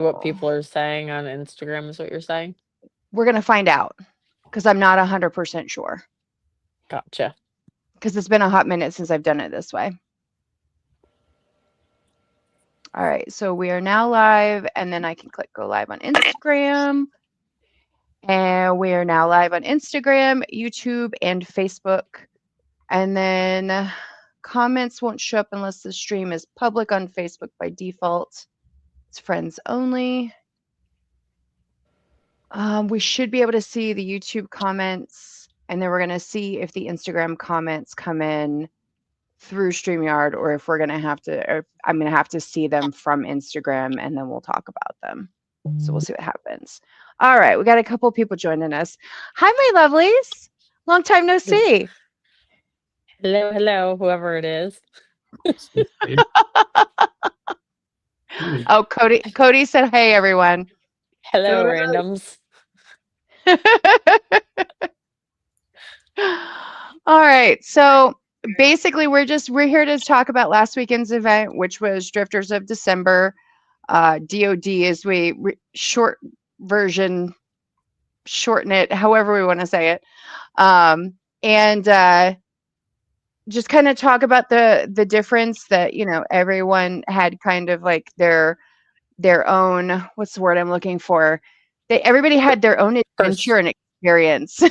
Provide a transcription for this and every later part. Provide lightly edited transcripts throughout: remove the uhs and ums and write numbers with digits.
what people are saying on Instagram is what you're saying? We're going to find out because I'm not 100% sure. Gotcha. Because it's been a hot minute since I've done it this way. All right, so we are now live, and then I can click go live on Instagram. And we are now live on Instagram, YouTube, and Facebook. And then comments won't show up unless the stream is public on Facebook by default. It's friends only. We should be able to see the YouTube comments, and then we're going to see if the Instagram comments come in through StreamYard, or if we're going to have to, or I'm going to have to see them from Instagram, and then we'll talk about them. So we'll see what happens. All right, we got a couple people joining us. Hi, my lovelies. Long time no see. Hello, whoever it is. Oh, Cody said, "Hey, everyone." Hello, randoms. All right, so basically we're here to talk about last weekend's event, which was Drifters of December. DOD as we shorten it, however we want to say it, and just kind of talk about the difference that everyone had kind of like their own, what's the word I'm looking for? Everybody had their own adventure and experience.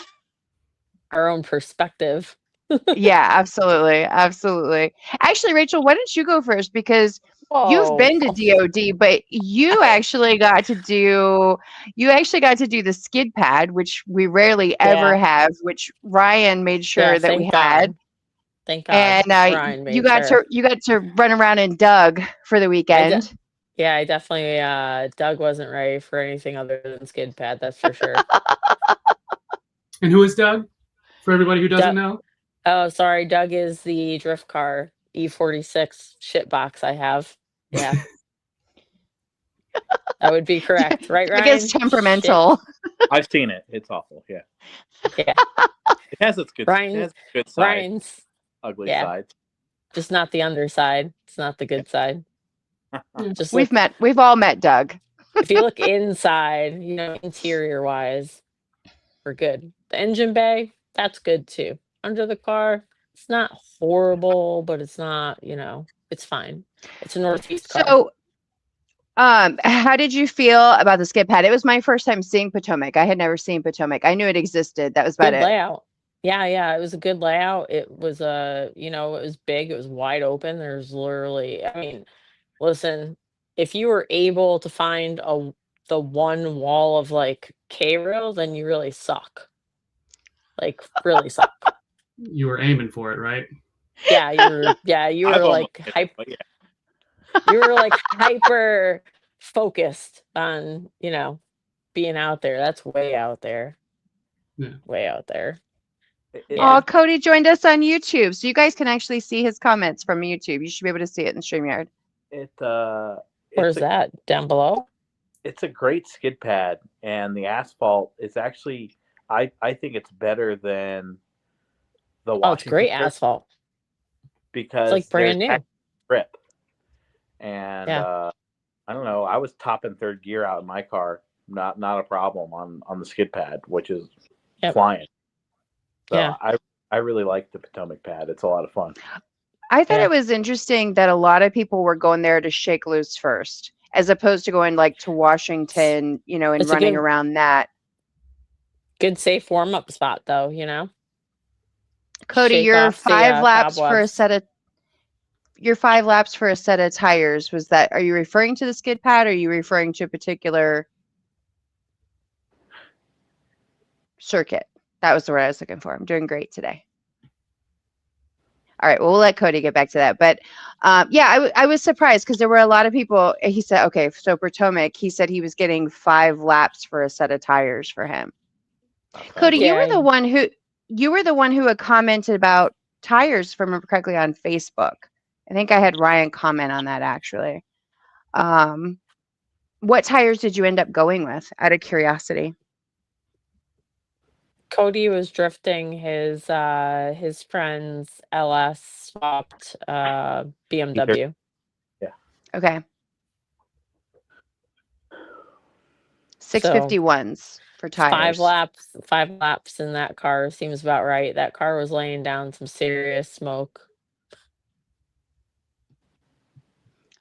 Our own perspective. Yeah, absolutely. Actually, Rachel, why don't you go first? Because you've been to DOD, but you actually got to do the skid pad, which we rarely ever have, which Ryan made sure that we had. Thank God. And you got to run around in Doug for the weekend. I definitely Doug wasn't ready for anything other than skid pad, that's for sure. And who is Doug? For everybody who doesn't know? Oh, sorry. Doug is the drift car E46 shit box I have. Yeah. That would be correct, right, Ryan? Doug is temperamental. I've seen it. It's awful. Yeah. Yeah. It has its good side. Ryan's ugly side. Just not the underside. It's not the good side. Just we've all met Doug. If you look inside, interior wise, we're good. The engine bay, that's good too. Under the car, it's not horrible, but it's not, it's fine. It's a Northeast car. So, how did you feel about the skid pad? It was my first time seeing Potomac. I had never seen Potomac. I knew it existed. That was about it. Layout. Yeah, it was a good layout. It was it was big. It was wide open. There's literally, listen, if you were able to find the one wall of like K-rail, then you really suck. Like really suck. You were aiming for it, right? Yeah, you were like hyper. You were like hyper focused on, being out there. That's way out there. Yeah. Way out there. Yeah. Oh, Cody joined us on YouTube, so you guys can actually see his comments from YouTube. You should be able to see it in StreamYard. Where's that? Down below? It's a great skid pad, and the asphalt is actually, I think it's better than the Washington. Oh, it's great asphalt. Because it's like brand new. Grip. And I don't know, I was top and third gear out in my car, not a problem on the skid pad, which is flying. So I really like the Potomac pad. It's a lot of fun. I thought it was interesting that a lot of people were going there to shake loose first, as opposed to going like to Washington, and running around that. Good safe warm up spot though, Cody, your 5 laps for a set of tires, was that, are you referring to the skid pad, or are you referring to a particular circuit? That was the word I was looking for. I'm doing great today. All right, well, we'll let Cody get back to that. But I was surprised because there were a lot of people. He said, okay, so Potomac, he said he was getting 5 laps for a set of tires for him. Cody, you were the one who had commented about tires, if I remember correctly, on Facebook. I think I had Ryan comment on that actually. What tires did you end up going with, out of curiosity? Cody was drifting his friend's LS swapped BMW. Yeah. Okay. 651s for tires. 5 laps in that car seems about right. That car was laying down some serious smoke.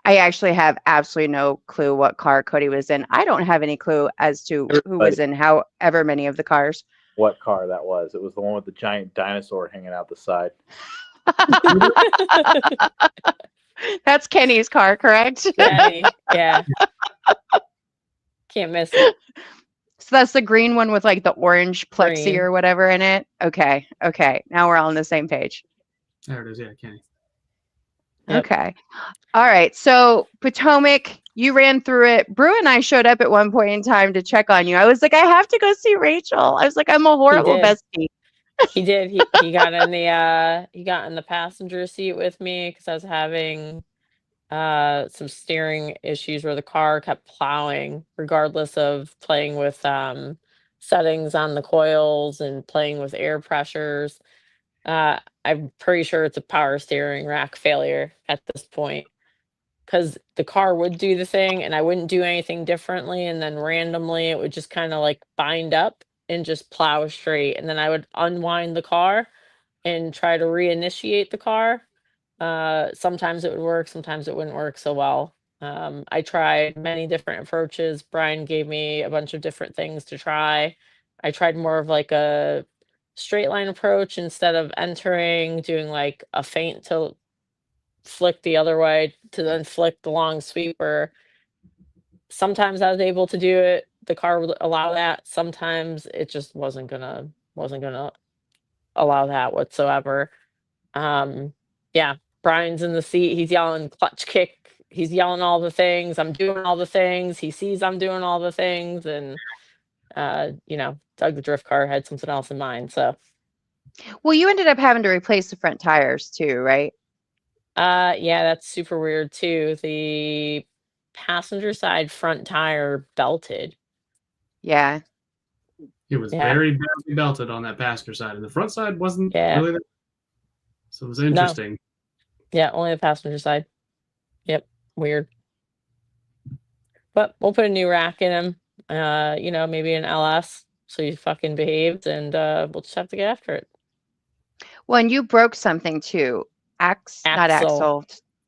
I actually have absolutely no clue what car Cody was in. I don't have any clue as to who was in however many of the cars. What car that was? It was the one with the giant dinosaur hanging out the side. That's Kenny's car, correct? Kenny, yeah. Can't miss it. So that's the green one with like the orange plexi Green. or whatever in it. Okay. Now we're all on the same page. There it is. Yeah, Kenny. Yep. Okay. All right. So Potomac, you ran through it. Brew and I showed up at one point in time to check on you. I was like, I have to go see Rachel. I was like, I'm a horrible bestie. He did. He got in the passenger seat with me because I was having some steering issues where the car kept plowing regardless of playing with settings on the coils and playing with air pressures. I'm pretty sure it's a power steering rack failure at this point because the car would do the thing and I wouldn't do anything differently, and then randomly it would just kind of like bind up and just plow straight, and then I would unwind the car and try to reinitiate the car. Sometimes it would work, sometimes it wouldn't work so well. I tried many different approaches. Brian gave me a bunch of different things to try. I tried more of like a straight line approach instead of entering, doing like a feint to flick the other way to then flick the long sweeper. Sometimes I was able to do it. The car would allow that. Sometimes it just wasn't gonna allow that whatsoever. Yeah, Brian's in the seat. He's yelling clutch kick. He's yelling all the things. I'm doing all the things. He sees I'm doing all the things. And, Doug the drift car had something else in mind. So, well, you ended up having to replace the front tires too, right? Yeah, that's super weird too. The passenger side front tire belted. Yeah. It was very badly belted on that passenger side, and the front side wasn't really that. So it was interesting. No. Yeah, only the passenger side. Yep, weird. But we'll put a new rack in him. Maybe an LS, so he fucking behaves, and we'll just have to get after it. Well, and you broke something too. Not axle.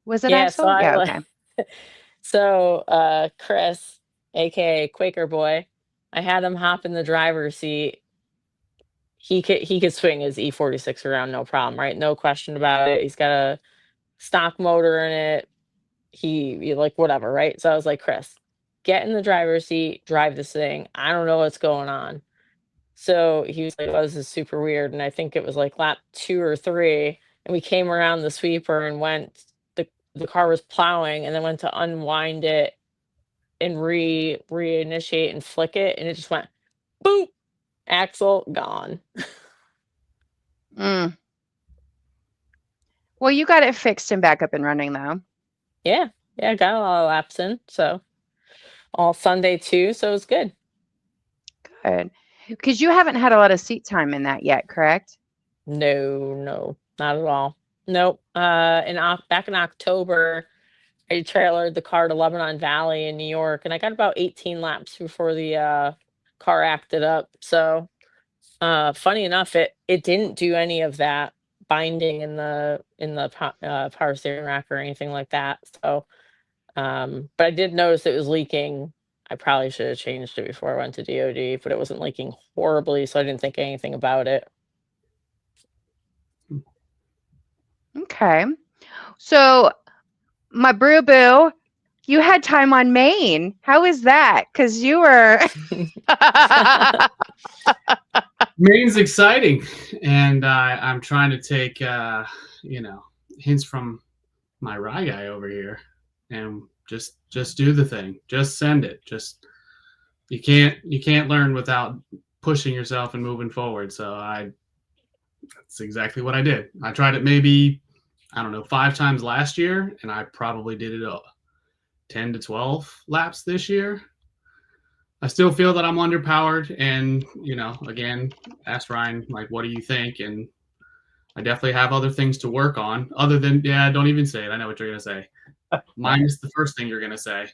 Was it axle? So okay. So Chris, aka Quaker Boy, I had him hop in the driver's seat. He could swing his E46 around, no problem, right? No question about it. He's got a stock motor in it. He like whatever, right? So I was like, Chris, get in the driver's seat, drive this thing. I don't know what's going on. So he was like, oh, this is super weird. And I think it was like lap 2 or 3. And we came around the sweeper and the car was plowing, and then went to unwind it and reinitiate and flick it. And it just went boop, axle gone. Well, you got it fixed and back up and running though. Yeah, got a lot of laps in. So all Sunday too. So it was good. Good. Because you haven't had a lot of seat time in that yet, correct? No, not at all. Nope. Back in October, I trailered the car to Lebanon Valley in New York, and I got about 18 laps before the car acted up. So, funny enough, it didn't do any of that binding in the power steering rack or anything like that. So, but I did notice it was leaking. I probably should have changed it before I went to DOD, but it wasn't leaking horribly, so I didn't think anything about it. Okay. So, my brew boo, you had time on Maine. How is that? Because you were. Maine's exciting, and I'm trying to take hints from my rye guy over here, and just do the thing. Just send it. Just you can't learn without pushing yourself and moving forward. So that's exactly what I did. I tried it maybe, I don't know, 5 times last year, and I probably did it 10 to 12 laps this year. I still feel that I'm underpowered, and again, asked Ryan, like, what do you think? And I definitely have other things to work on other than, don't even say it. I know what you're going to say. Minus the first thing you're going to say.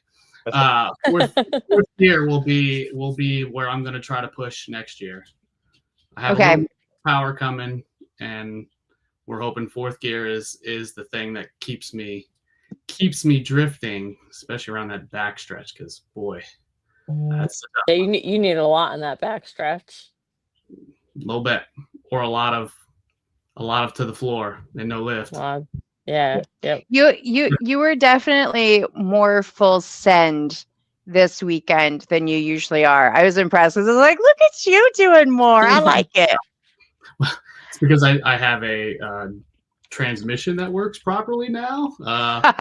Fourth gear will be where I'm going to try to push next year. I have a Okay. little power coming, and we're hoping fourth gear is the thing that keeps me drifting, especially around that back stretch. Because boy, that's Yeah, you need a lot in that back stretch. a little bit, or a lot of to the floor and no lift. Yeah. Yep. You were definitely more full send this weekend than you usually are. I was impressed because I was like, look at you doing more. I like it. It's because I have a transmission that works properly now. Rev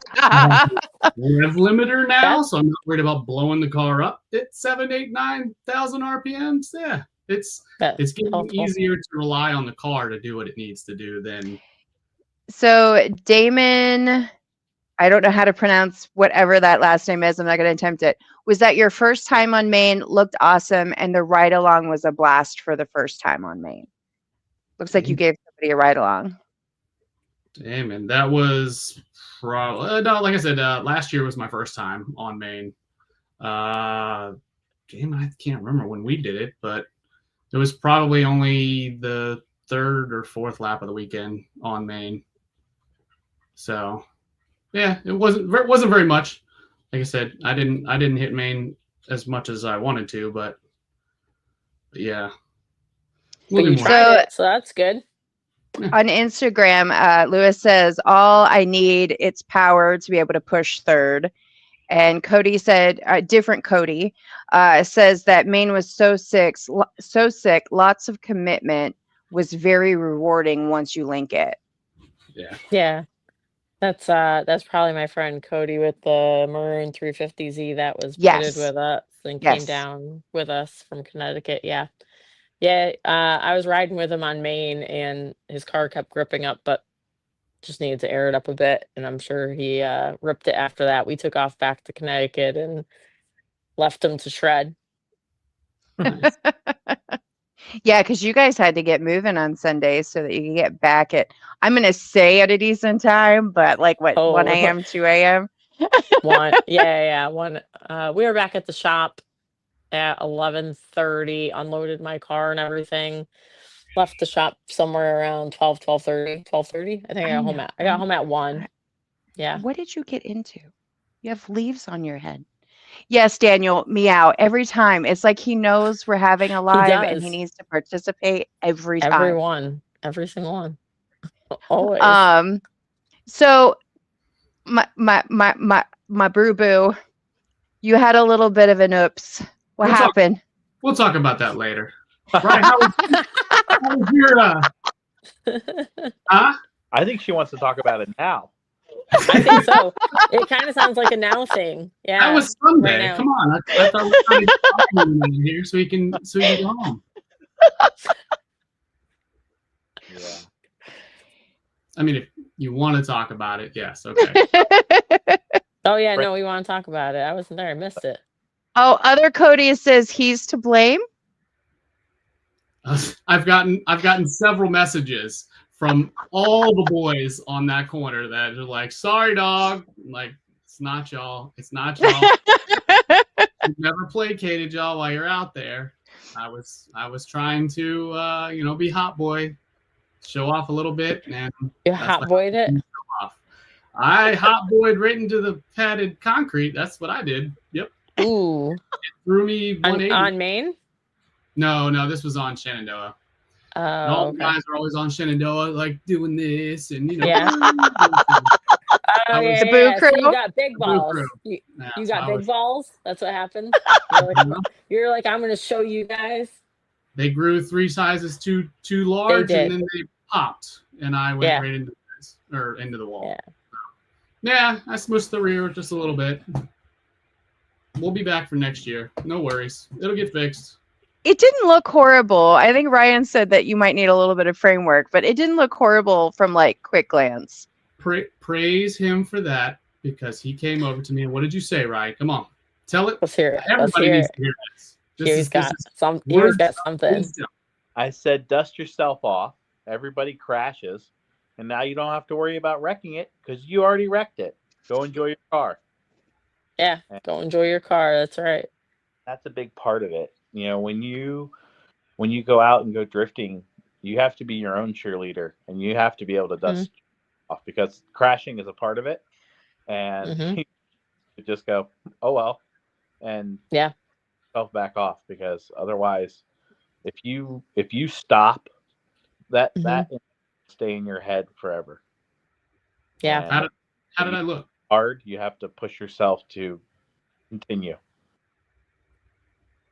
limiter now, so I'm not worried about blowing the car up at 7, 8, 9,000 RPMs. Yeah, it's getting easier to rely on the car to do what it needs to do than. So Damon, I don't know how to pronounce whatever that last name is. I'm not going to attempt it. Was that your first time on Maine? Looked awesome, and the ride along was a blast for the first time on Maine. Looks like you gave somebody a ride along. Damn, and that was probably no. Like I said, last year was my first time on Maine. Damn, I can't remember when we did it, but it was probably only the third or fourth lap of the weekend on Maine. So, yeah, it wasn't very much. Like I said, I didn't hit Maine as much as I wanted to, but yeah. But you tried it, so that's good. On Instagram, Lewis says, all I need, it's power to be able to push third. And Cody said, different Cody, says that Maine was so sick, lots of commitment, was very rewarding once you link it. Yeah. That's probably my friend Cody with the maroon 350Z that was pitted with us and came down with us from Connecticut. Yeah. I was riding with him on Maine, and his car kept gripping up, but just needed to air it up a bit, and I'm sure he ripped it after that. We took off back to Connecticut and left him to shred. Nice. Yeah, because you guys had to get moving on Sunday so that you can get back at, I'm going to say at a decent time, but like what, 1 a.m., 2 a.m.? 1. Yeah. 1. We were back at the shop at 11:30, unloaded my car and everything. Left the shop somewhere around 12:30. I think I got home at 1. Yeah. What did you get into? You have leaves on your head. Yes, Daniel, meow every time. It's like he knows we're having a live and he needs to participate every time. Every single one. Always. So my brew boo, you had a little bit of an oops. What happened? We'll talk about that later. Right? How was your huh? I think she wants to talk about it now. I think so. It kind of sounds like a now thing. Yeah. That was Sunday. Come on. I thought we were trying to talk here so we can go home. Yeah. I mean, if you want to talk about it, yes, okay. Oh yeah, no, we want to talk about it. I wasn't there. I missed it. Oh, other Cody says he's to blame. I've gotten several messages from all the boys on that corner that are like, sorry, dog. I'm like, it's not y'all. It's not y'all. We've never placated y'all while you're out there. I was trying to be hot boy, show off a little bit, and you hot boyed it. I hot boyed right into the padded concrete. That's what I did. Yep. Ooh. It threw me 180. On Maine? No, this was on Shenandoah. All the guys are always on Shenandoah, like doing this, and Yeah. The boo crew. So you got big balls. You got big balls. That's what happened. You're like, I'm going to show you guys. They grew 3 sizes too large, and then they popped, and I went right into this or into the wall. Yeah, I smushed the rear just a little bit. We'll be back for next year. No worries. It'll get fixed. It didn't look horrible. I think Ryan said that you might need a little bit of framework, but it didn't look horrible from like quick glance. Praise him for that, because he came over to me and what did you say, Ryan? Come on. Tell it. Let's hear it. Everybody needs to hear this. He's got something. I said, dust yourself off. Everybody crashes. And now you don't have to worry about wrecking it because you already wrecked it. Go enjoy your car. Yeah, And go enjoy your car. That's right. that's a big part of it. When you go out and go drifting, you have to be your own cheerleader, and you have to be able to Mhm. dust off, because crashing is a part of it, and Mhm. you just go, oh well, and Yeah. self back off, because otherwise, if you stop, Mhm. that will stay in your head forever. Yeah. How And did how when did you I look? hard, you have to push yourself to continue.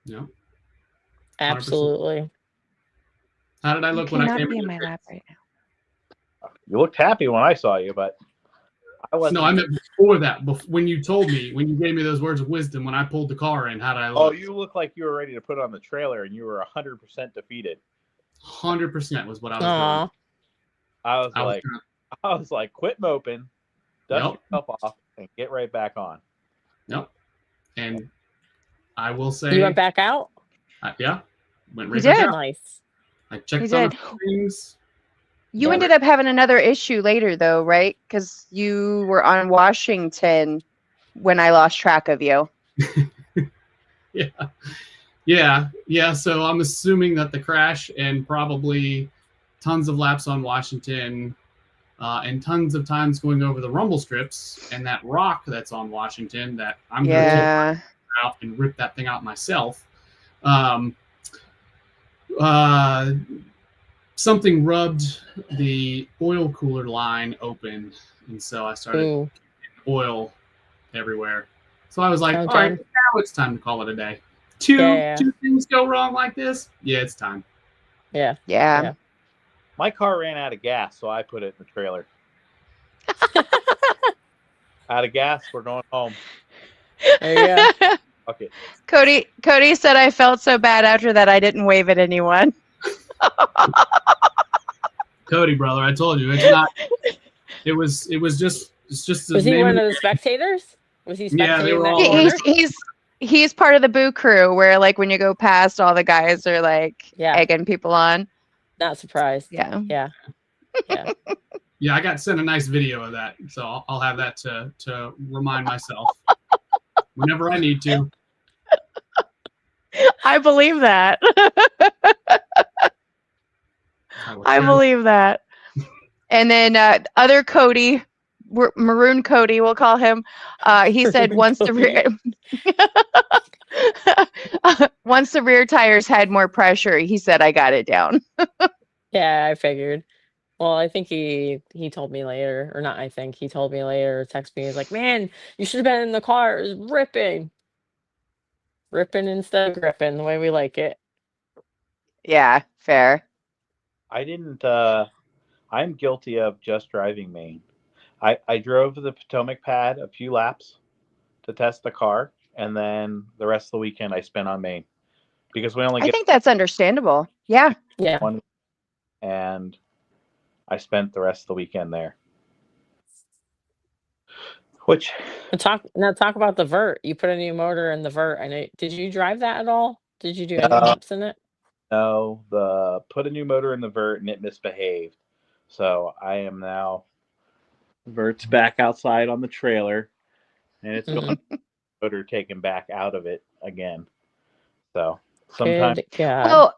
No, 100%. Absolutely. How did I You look when I cannot came be in into my the lap race? right now. You looked happy when I saw you, but I No, I wasn't. meant before that. When you told me, when you gave me those words of wisdom, when I pulled the car in, how did I Oh, look? you look like you were ready to put on the trailer, and you were 100% defeated. 100% was what I was going. Aw. I was I was like, gonna, quit moping, dust yep, yourself off, and get right back on. yep. And I will You went say, back out? yeah, went He right back did. out. Nice. I He checked on a did. few things. You Got Yep. ended ready. up having another issue later, though, right? Because you were on Washington when I lost track of you. Yeah, yeah. So I'm assuming that the crash and probably tons of laps on Washington, and tons of times going over the rumble strips and that rock that's on Washington that I'm going to take Yeah. out and rip that thing out myself. Um, uh, Something rubbed the oil cooler line open, and so I started Ooh. oil everywhere. So I was like, Oh, all right, dang. now it's time to call it a day. Yeah. Two things go wrong like this. Yeah, it's time. Yeah. Yeah. Yeah. My car ran out of gas, so I put it in the trailer. Out of gas, we're going home. There you go. Fuck it. Cody said I felt so bad after that I didn't wave at anyone. Cody, brother, I told you it's not. It's just the Was he name of one the of the spectators? Was he Yeah, they spectating were that all on He- there. he's part of the boo crew where like when you go past, all the guys are like Yeah. egging people on. Not surprised. Yeah. Yeah. Yeah. Yeah, I got sent a nice video of that, so I'll have that to remind myself whenever I need to. I believe that. I Sure. believe that. And then other Cody, Maroon Cody, we'll call him. He said once the rear, once the rear tires had more pressure, he said I got it down. Yeah, I figured. Well, I think he told me later, or not I think, he told me later, text me, he's like, "Man, you should have been in the car, it was ripping." Ripping instead of gripping, the way we like it. Yeah, fair. I didn't. I'm guilty of just driving Maine. I drove the Potomac pad a few laps to test the car, and then the rest of the weekend I spent on Maine, because we only I get think that's understandable. Yeah. Yeah. one, and I spent the rest of the weekend there. Which And talk about the vert. You put a new motor in the vert. I know. Did you drive that at all? Did you do any no, laps in it? no, the put a new motor in the vert and it misbehaved, so I am now vert's back outside on the trailer, and it's going Mhm. motor taken back out of it again. So sometimes Good God. Well,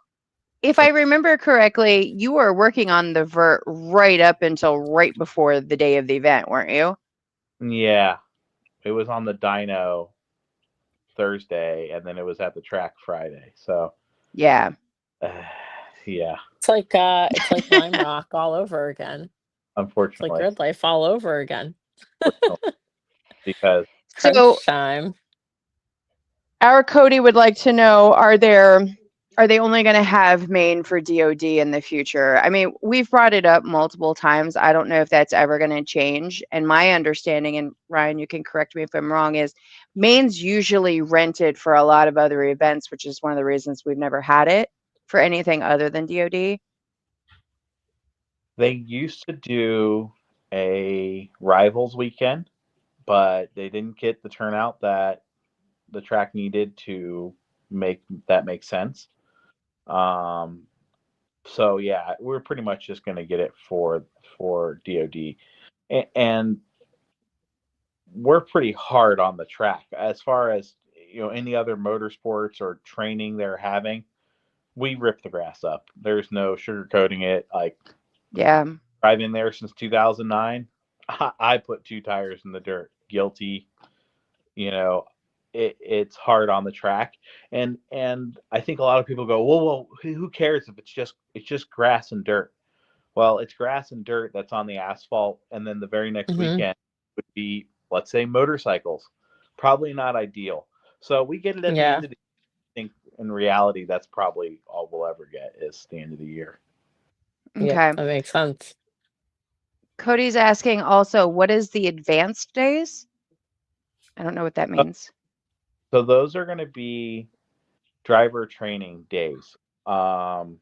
if I remember correctly, you were working on the vert right up until right before the day of the event, weren't you? yeah, it was on the dyno Thursday, and then it was at the track Friday. So Yeah. yeah, It's like Lime Rock all over again. It's like unfortunately, Grid Life all over again. because So Crunch time. our Cody would like to know, are they only going to have Maine for DOD in the future? I mean, we've brought it up multiple times. I don't know if that's ever going to change. And my understanding, and Ryan, you can correct me if I'm wrong, is Maine's usually rented for a lot of other events, which is one of the reasons we've never had it for anything other than DOD. they used to do a rivals weekend, but they didn't get the turnout that the track needed to make that make sense. Um, so yeah, we're pretty much just going to get it for DoD, and we're pretty hard on the track as far as any other motorsports or training they're having. We rip the grass up. There's no sugarcoating it. Like, Yeah. I've been there since 2009. I put 2 tires in the dirt. Guilty. It's hard on the track, and I think a lot of people go, well, who cares if it's just grass and dirt? Well, it's grass and dirt that's on the asphalt, and then the very next weekend would be, let's say, motorcycles. Probably not ideal. So we get it at the end of the year. I think in reality, that's probably all we'll ever get is the end of the year. Okay. Yep, that makes sense. Cody's asking also, what is the advanced days? I don't know what that means. So those are going to be driver training days. The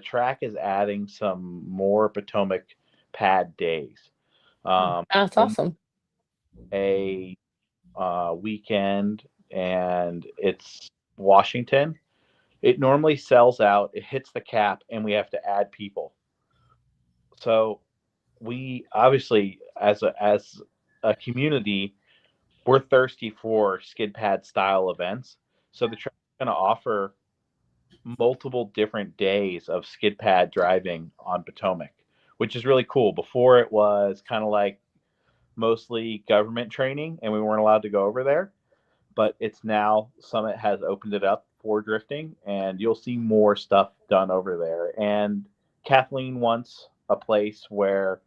track is adding some more Potomac pad days. That's awesome. A weekend, and it's Washington. It normally sells out. It hits the cap, and we have to add people. So we obviously, as a community, we're thirsty for skid pad style events. So the track is going to offer multiple different days of skid pad driving on Potomac, which is really cool. Before, it was kind of like mostly government training and we weren't allowed to go over there, but it's now Summit has opened it up for drifting, and you'll see more stuff done over there. And Kathleen wants a place where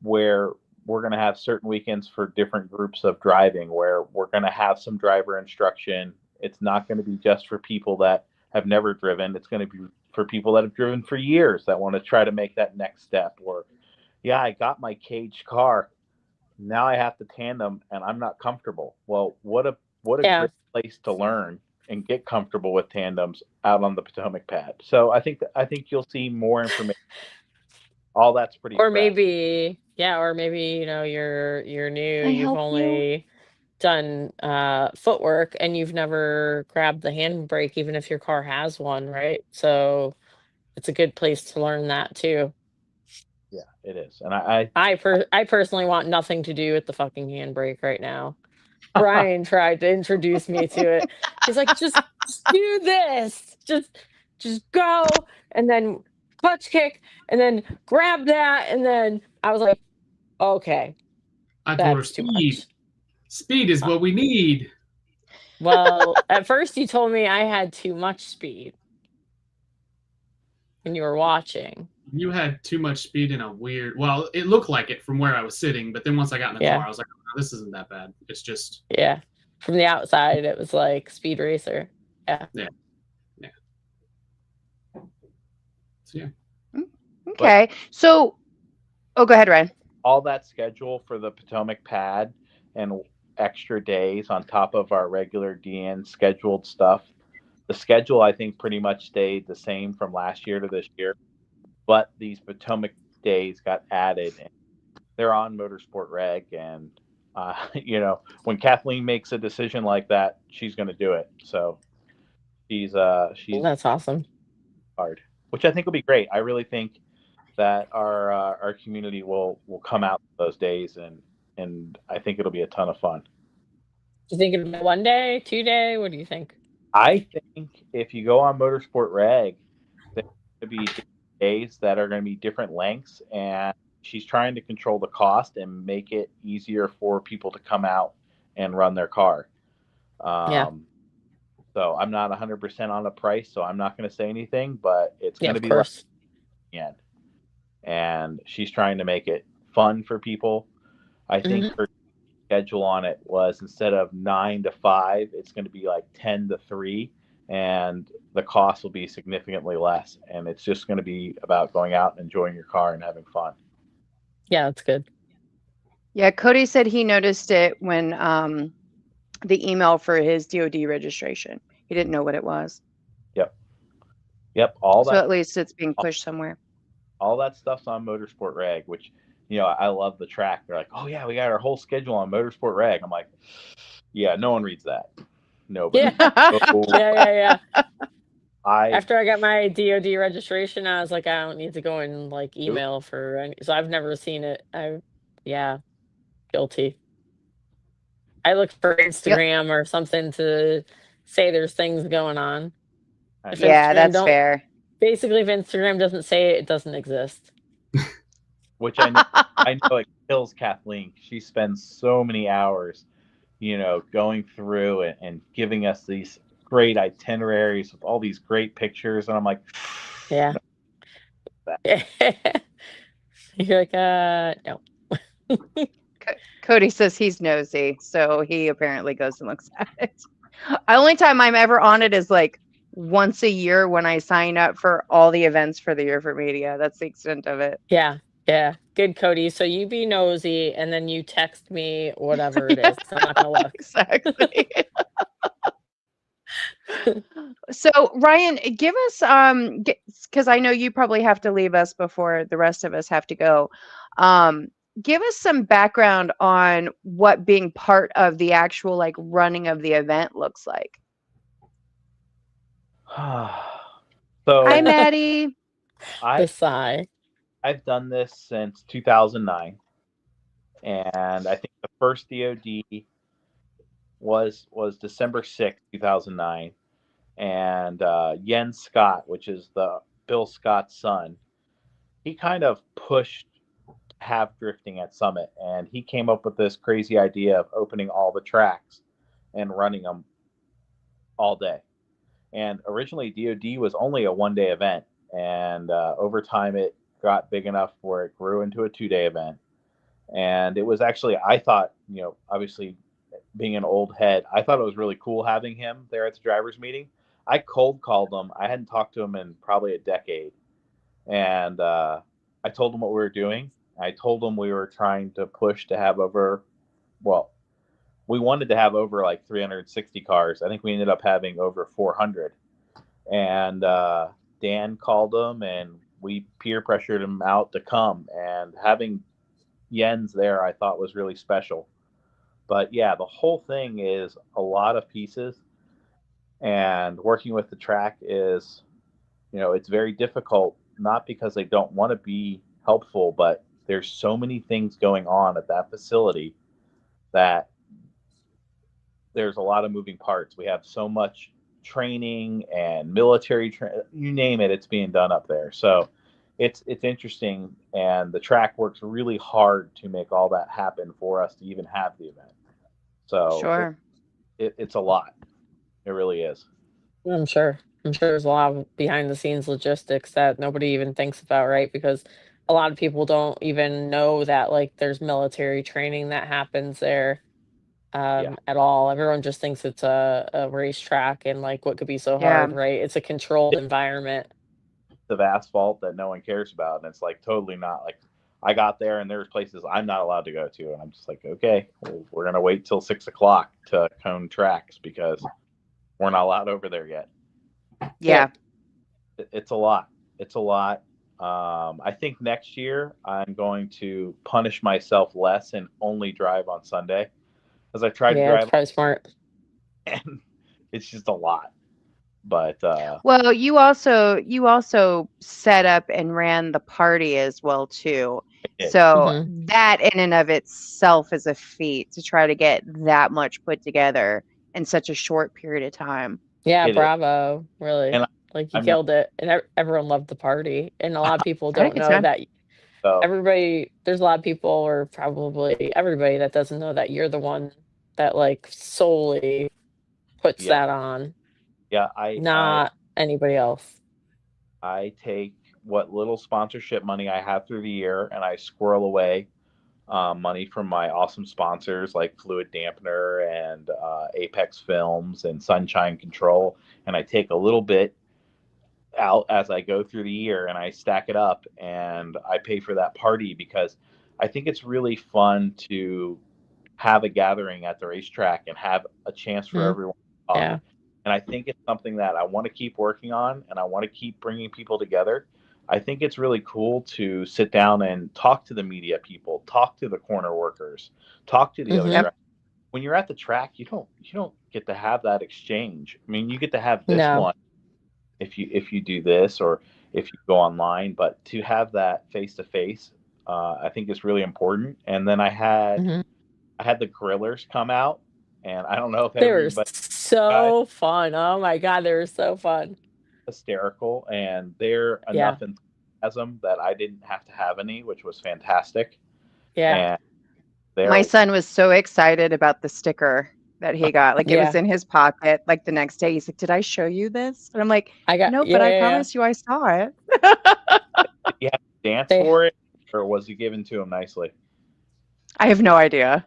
we're going to have certain weekends for different groups of driving, where we're going to have some driver instruction. It's not going to be just for people that have never driven. It's going to be for people that have driven for years that want to try to make that next step. Or, yeah, I got my caged car. Now I have to tandem and I'm not comfortable. Well, what a great place to learn and get comfortable with tandems out on the Potomac pad. So I think you'll see more information. All that's pretty Or fresh. maybe you're new, you've only done footwork and you've never grabbed the handbrake, even if your car has one, right? So it's a good place to learn that too. Yeah, it is. And I personally want nothing to do with the fucking handbrake right now. Brian tried to introduce me to it. He's like, just do this. Just go and then clutch kick and then grab that. And then I was like, okay. I told her speed. Speed is what we need. Well, at first you told me I had too much speed when you were watching. You had too much speed in a weird. Well, it looked like it from where I was sitting, but then once I got in the car, I was like, oh, "This isn't that bad. It's just." Yeah, from the outside, it was like Speed Racer. Yeah. So, yeah. Okay, so go ahead, Ryan. All that schedule for the Potomac pad and extra days on top of our regular DN scheduled stuff. The schedule, I think, pretty much stayed the same from last year to this year, but these Potomac days got added. And they're on Motorsport Reg, and when Kathleen makes a decision like that, she's going to do it. So she's that's awesome. Hard, which I think will be great. I really think that our community will come out those days, and I think it'll be a ton of fun. Do you think it'll be 1 day, 2 day? What do you think? I think if you go on Motorsport Reg, there's going to be days that are going to be different lengths, and she's trying to control the cost and make it easier for people to come out and run their car. So I'm not 100% on the price, so I'm not going to say anything, but it's going to be less at the end. And she's trying to make it fun for people. I think her schedule on it was, instead of 9 to 5, it's going to be like 10 to 3, and the cost will be significantly less. And it's just going to be about going out and enjoying your car and having fun. Yeah, that's good. Yeah, Cody said he noticed it when the email for his DOD registration. He didn't know what it was. Yep. So at least it's being pushed somewhere. All that stuff's on Motorsport Reg, which, I love the track. They're like, oh yeah, we got our whole schedule on Motorsport Reg. I'm like, yeah, no one reads that. Nobody. Yeah. After I got my DOD registration, I was like, I don't need to go and email for any, so I've never seen it. Guilty. I look for Yep. Instagram or something to say there's things going on. If Yeah, Instagram that's don't fair. basically if Instagram doesn't say it, it doesn't exist. Which I know it kills Kathleen. She spends so many hours, going through and giving us these great itineraries with all these great pictures, and I'm like, Yeah. You're like, no. Cody says he's nosy, so he apparently goes and looks at it. The only time I'm ever on it is like once a year when I sign up for all the events for the year for media. That's the extent of it. Yeah. Yeah. Good, Cody. So you be nosy and then you text me whatever it is, 'cause I'm not gonna look. Exactly. So Ryan, give us because I know you probably have to leave us before the rest of us have to go. Give us some background on what being part of the actual like running of the event looks like. So Hi, Maddie. The sigh. I've done this since 2009, and I think the first DoD was December 6th, 2009, and Jens Scott, which is the Bill Scott's son, he kind of pushed half drifting at Summit, and he came up with this crazy idea of opening all the tracks and running them all day. And originally, DoD was only a 1-day event, and over time, it got big enough where it grew into a 2-day event. And it was actually, I thought, obviously being an old head, I thought it was really cool having him there at the drivers' meeting. I cold called him. I hadn't talked to him in probably a decade, and I told him what we were doing. I told him we were trying to push to have we wanted to have over like 360 cars. I think we ended up having over 400. And Dan called him, and we peer pressured him out to come. And having Jens there, I thought was really special. But yeah, the whole thing is a lot of pieces, and working with the track is, it's very difficult. Not because they don't want to be helpful, but there's so many things going on at that facility that there's a lot of moving parts. We have so much training and military, you name it, it's being done up there. So it's interesting, and the track works really hard to make all that happen for us to even have the event. So Sure. it's a lot. It really is. I'm sure. I'm sure there's a lot of behind the scenes logistics that nobody even thinks about, right? Because a lot of people don't even know that like there's military training that happens there Yeah. at all. Everyone just thinks it's a racetrack and like what could be so Yeah. hard, right? It's a controlled environment. Of asphalt that no one cares about, and it's like totally not. Like, I got there and there's places I'm not allowed to go to, and I'm just like, okay, well, we're gonna wait till 6 o'clock to cone tracks because we're not allowed over there yet. Yeah. It's a lot. It's a lot. I think next year I'm going to punish myself less and only drive on Sunday, as I tried to Yeah, it's drive, probably smart. and it's just a lot. But Well, you also set up and ran the party as well too. So Mhm. that in and of itself is a feat to try to get that much put together in such a short period of time. Yeah, it is, bravo. Really. and Like you I'm not. killed it. And everyone loved the party. And a lot of people I had a don't good know time. that So there's a lot of people or probably everybody that doesn't know that you're the one that like solely puts yeah, that on, yeah. not anybody else. I take what little sponsorship money I have through the year, and I squirrel away money from my awesome sponsors like Fluid Dampener and Apex Films and Sunshine Control, and I take a little bit out as I go through the year, and I stack it up, and I pay for that party because I think it's really fun to have a gathering at the racetrack and have a chance for Mhm. everyone to talk. Yeah. And I think it's something that I want to keep working on, and I want to keep bringing people together. I think it's really cool to sit down and talk to the media people, talk to the corner workers, talk to the other Mhm. Yep. drivers. When you're at the track, you don't get to have that exchange. I mean, you get to have this No. one if you do this, or if you go online, but to have that face to face, I think is really important. And then I had Mhm. I had the grillers come out, and I don't know if They were everybody guys so fun. Oh my god, they were so fun. hysterical, and they're Yeah, enough enthusiasm that I didn't have to have any, which was fantastic. yeah, And My they're son was so excited about the sticker that he got. Like, it was yeah. in his pocket. Like, the next day, he's like, "Did I show you this?" And I'm like, I got "No, but yeah, I yeah, yeah. promise you I saw it." did you have to dance They for it, or was it given to him nicely? I have no idea.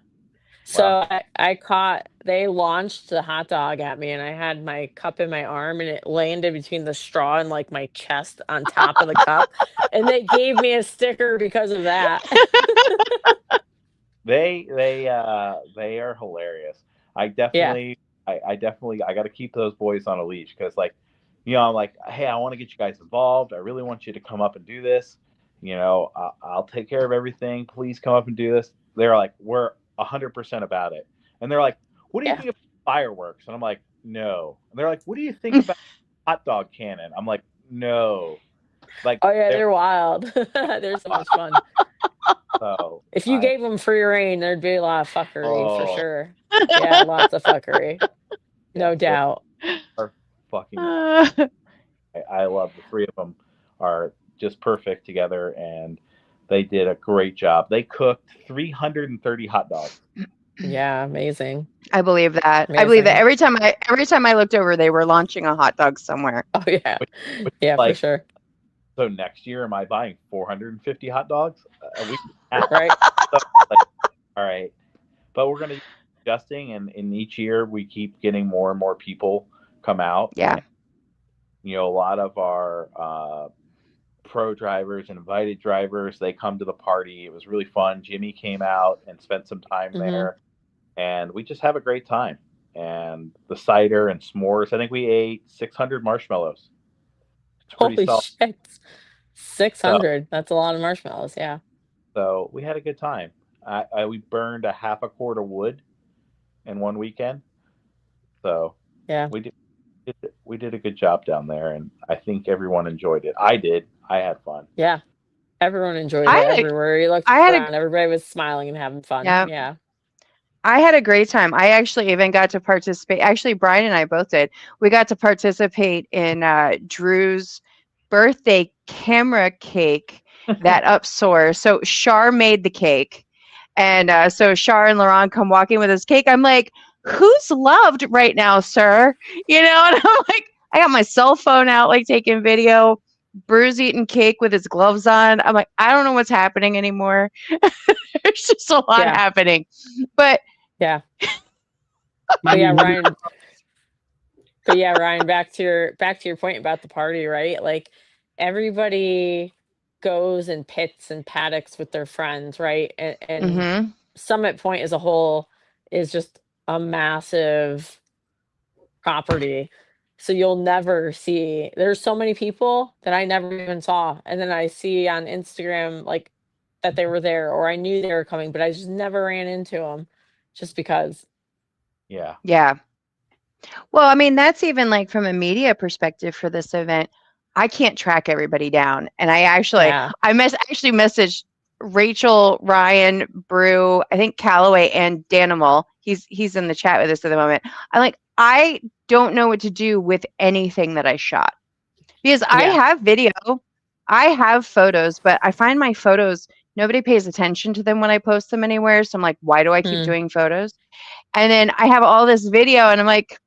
Well, so I caught they launched the hot dog at me and I had my cup in my arm and it landed between the straw and like my chest on top of the cup. And they gave me a sticker because of that. they are hilarious. I Yeah, definitely I definitely I got to keep those boys on a leash because like I'm like, hey, I want to get you guys involved. I really want you to come up and do this. I'll take care of everything. Please come up and do this. They're like, we're 100% about it. And they're like, what do you yeah. think of fireworks? And I'm like, no. And they're like, what do you think about hot dog cannon? I'm like, no. Like Oh yeah, they're they're wild. They're so much fun. so If you I gave them free reign, there'd be a lot of fuckery for oh sure. Yeah, lots of fuckery. yeah, No they doubt. are fucking. Uh, I love the three of them are just perfect together, and they did a great job. They cooked 330 hot dogs. Yeah, amazing. I believe that. I believe that Amazing. every time I looked over, they were launching a hot dog somewhere. Oh yeah. Which Yeah, for like sure. so next year, am I buying 450 hot dogs a week? So, Right? like, all right, but we're gonna be adjusting, and in each year we keep getting more and more people come out. Yeah. And, a lot of our pro drivers and invited drivers, they come to the party. It was really fun. Jimmy came out and spent some time Mhm. there, and we just have a great time. And the cider and s'mores. I think we ate 600 marshmallows. It's pretty Holy solid. shit. So, 600. That's a lot of marshmallows. Yeah. so we had a good time. We burned a half a cord of wood in one weekend. So Yeah. we did a good job down there, and I think everyone enjoyed it. I did. I had fun. Yeah. Everyone enjoyed I it had a, everywhere you looked I had a, around. Everybody was smiling and having fun. yeah, Yeah. I had a great time. I actually even got to participate. Actually, Brian and I both did. We got to participate in Drew's birthday camera cake that upsoar. So Shar made the cake, and so Shar and Laurent come walking with his cake. I'm like, "Who's loved right now, sir?" And I'm like, I got my cell phone out, like taking video. Bruce eating cake with his gloves on. I'm like, I don't know what's happening anymore. There's just a lot Yeah. happening, but. Yeah. My But yeah, mother- Ryan. But yeah, Ryan, back to your point about the party, right? Like everybody goes and pits and paddocks with their friends, right? And Mhm. Summit Point as a whole is just a massive property. So you'll never see there's so many people that I never even saw. And then I see on Instagram like that they were there or I knew they were coming, but I just never ran into them just because. Yeah. Yeah. Well, I mean, that's even like from a media perspective for this event. I can't track everybody down. And Yeah. actually messaged Rachel, Ryan, Brew, I think Callaway and Danimal. He's in the chat with us at the moment. I don't know what to do with anything that I shot. Because I Yeah. have video, I have photos, but I find my photos, nobody pays attention to them when I post them anywhere. So I'm like, why do I keep Mm, doing photos? And then I have all this video and I'm like,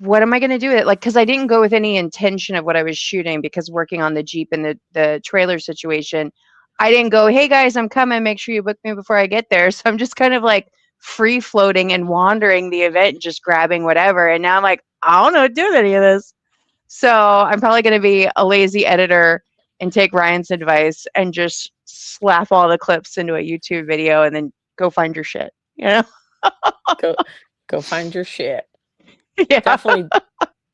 what am I going to do with it? Like, because I didn't go with any intention of what I was shooting because working on the Jeep and the trailer situation, I didn't go, hey guys, I'm coming. Make sure you book me before I get there. So I'm just kind of like free floating and wandering the event, just grabbing whatever. And now I'm like, I don't know what to do with any of this. So I'm probably going to be a lazy editor and take Ryan's advice and just slap all the clips into a YouTube video and then go find your shit. go go find your shit. Yeah.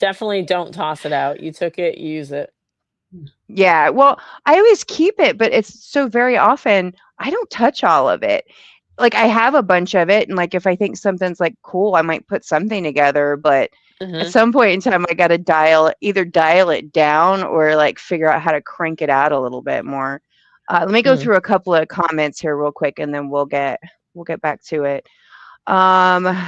Definitely don't toss it out. You took it, use it. Yeah. Well, I always keep it, but it's so very often I don't touch all of it. Like I have a bunch of it, and like if I think something's like cool, I might put something together. But at Hmm. some point in time, I got to either dial it down or like figure out how to crank it out a little bit more. Let me go Mm. through a couple of comments here real quick, and then we'll get we'll get back to it.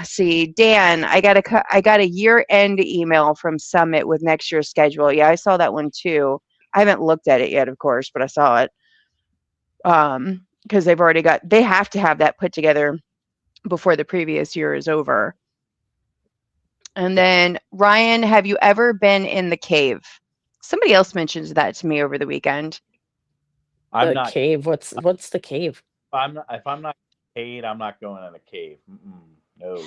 See, Dan, I got a year-end email from Summit with next year's schedule. Yeah, I saw that one too. I haven't looked at it yet, of course, but I saw it. Because they have to have that put together before the previous year is over. And then, Ryan, have you ever been in the cave? Somebody else mentioned that to me over the weekend. I'm The not. cave. What's the cave? If I'm not paid, I'm not going in a cave. No.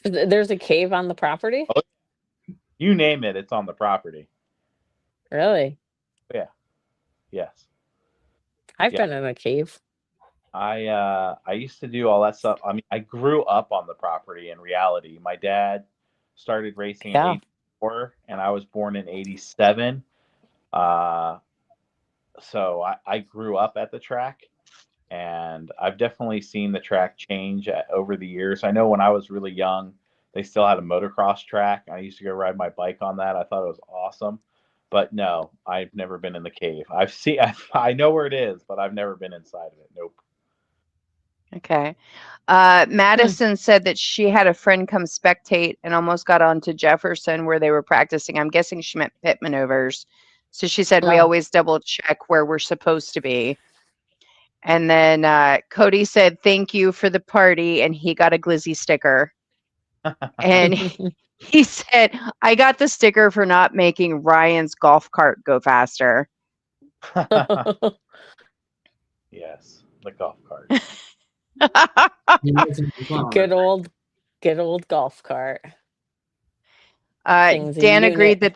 There's a cave on the property? Oh, you name it, it's on the property. Really? Yeah. Yes. I've been in a cave. I used to do all that stuff. I mean, I grew up on the property in reality. My dad started racing in 84 and I was born in 87. So I grew up at the track, and I've definitely seen the track change over the years. I know when I was really young, they still had a motocross track. I used to go ride my bike on that. I thought it was awesome. But no, I've never been in the cave. I know where it is, but I've never been inside of it. Nope. Okay. Madison said that she had a friend come spectate and almost got onto Jefferson where they were practicing. I'm guessing she meant pit maneuvers. So she said we always double check where we're supposed to be. And then Cody said thank you for the party, and he got a Glizzy sticker. And he said, I got the sticker for not making Ryan's golf cart go faster. Yes, the golf cart. Good old golf cart. Dan agreed that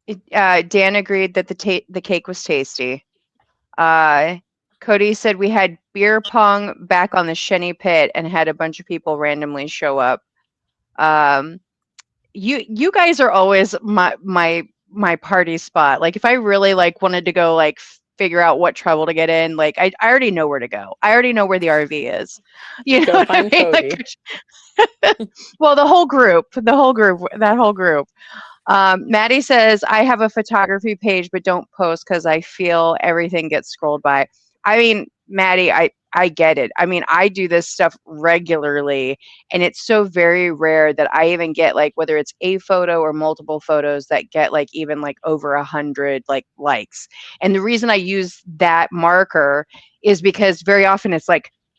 the cake was tasty. Cody said we had beer pong back on the Shenny Pit and had a bunch of people randomly show up. You guys are always my party spot. Like if I really wanted to go figure out what trouble to get in, I already know where to go. I already know where the RV is. You know what I mean? Cody. Well, that whole group. Maddie says, I have a photography page, but don't post because I feel everything gets scrolled by. I mean, Maddie, I get it. I mean, I do this stuff regularly, and it's so very rare that I even get whether it's a photo or multiple photos that get even over 100 likes. And the reason I use that marker is because very often it's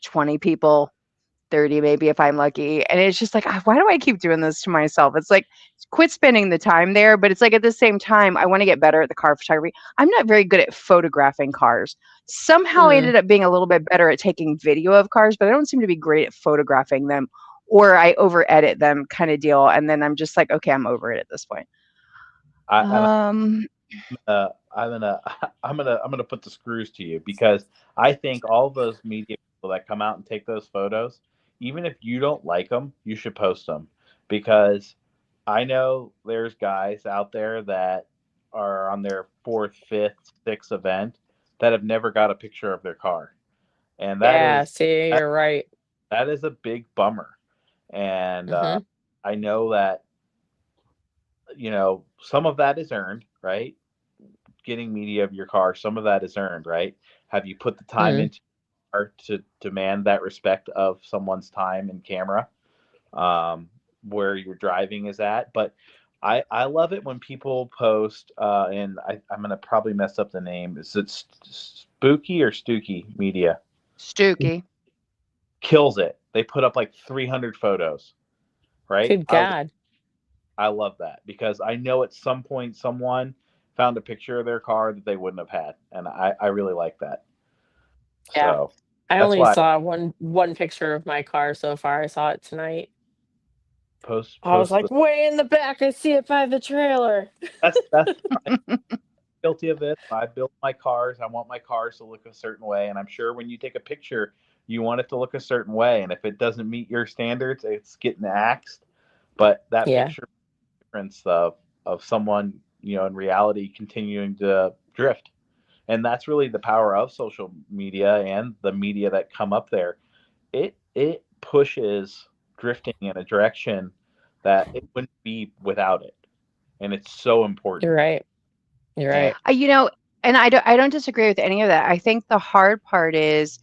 20 people, 30 maybe if I'm lucky. And it's just why do I keep doing this to myself? It's quit spending the time there. But it's at the same time, I want to get better at the car photography. I'm not very good at photographing cars. Somehow I ended up being a little bit better at taking video of cars, but I don't seem to be great at photographing them, or I over edit them kind of deal. And then I'm just okay, I'm over it at this point. I'm gonna put the screws to you, because I think all those media people that come out and take those photos, even if you don't like them, you should post them, because I know there's guys out there that are on their 4th, 5th, 6th event that have never got a picture of their car, and you're right. That is a big bummer, and I know that some of that is earned, right? Getting media of your car, some of that is earned, right? Have you put the time into to demand that respect of someone's time and camera, where your driving is at? But I love it when people post, and I'm going to probably mess up the name. Is it Spooky or Stooky Media? Stooky. Kills it. They put up 300 photos, right? Good God. I love that, because I know at some point someone found a picture of their car that they wouldn't have had, and I really like that. Yeah. So I only saw one picture of my car so far. I saw it tonight. I was way in the back. I see it by the trailer. That's guilty of it. I build my cars. I want my cars to look a certain way, and I'm sure when you take a picture, you want it to look a certain way, and if it doesn't meet your standards, it's getting axed. But that picture difference of someone, in reality continuing to drift. And that's really the power of social media and the media that come up there. It pushes drifting in a direction that it wouldn't be without it. And it's so important. You're right. And I don't disagree with any of that. I think the hard part is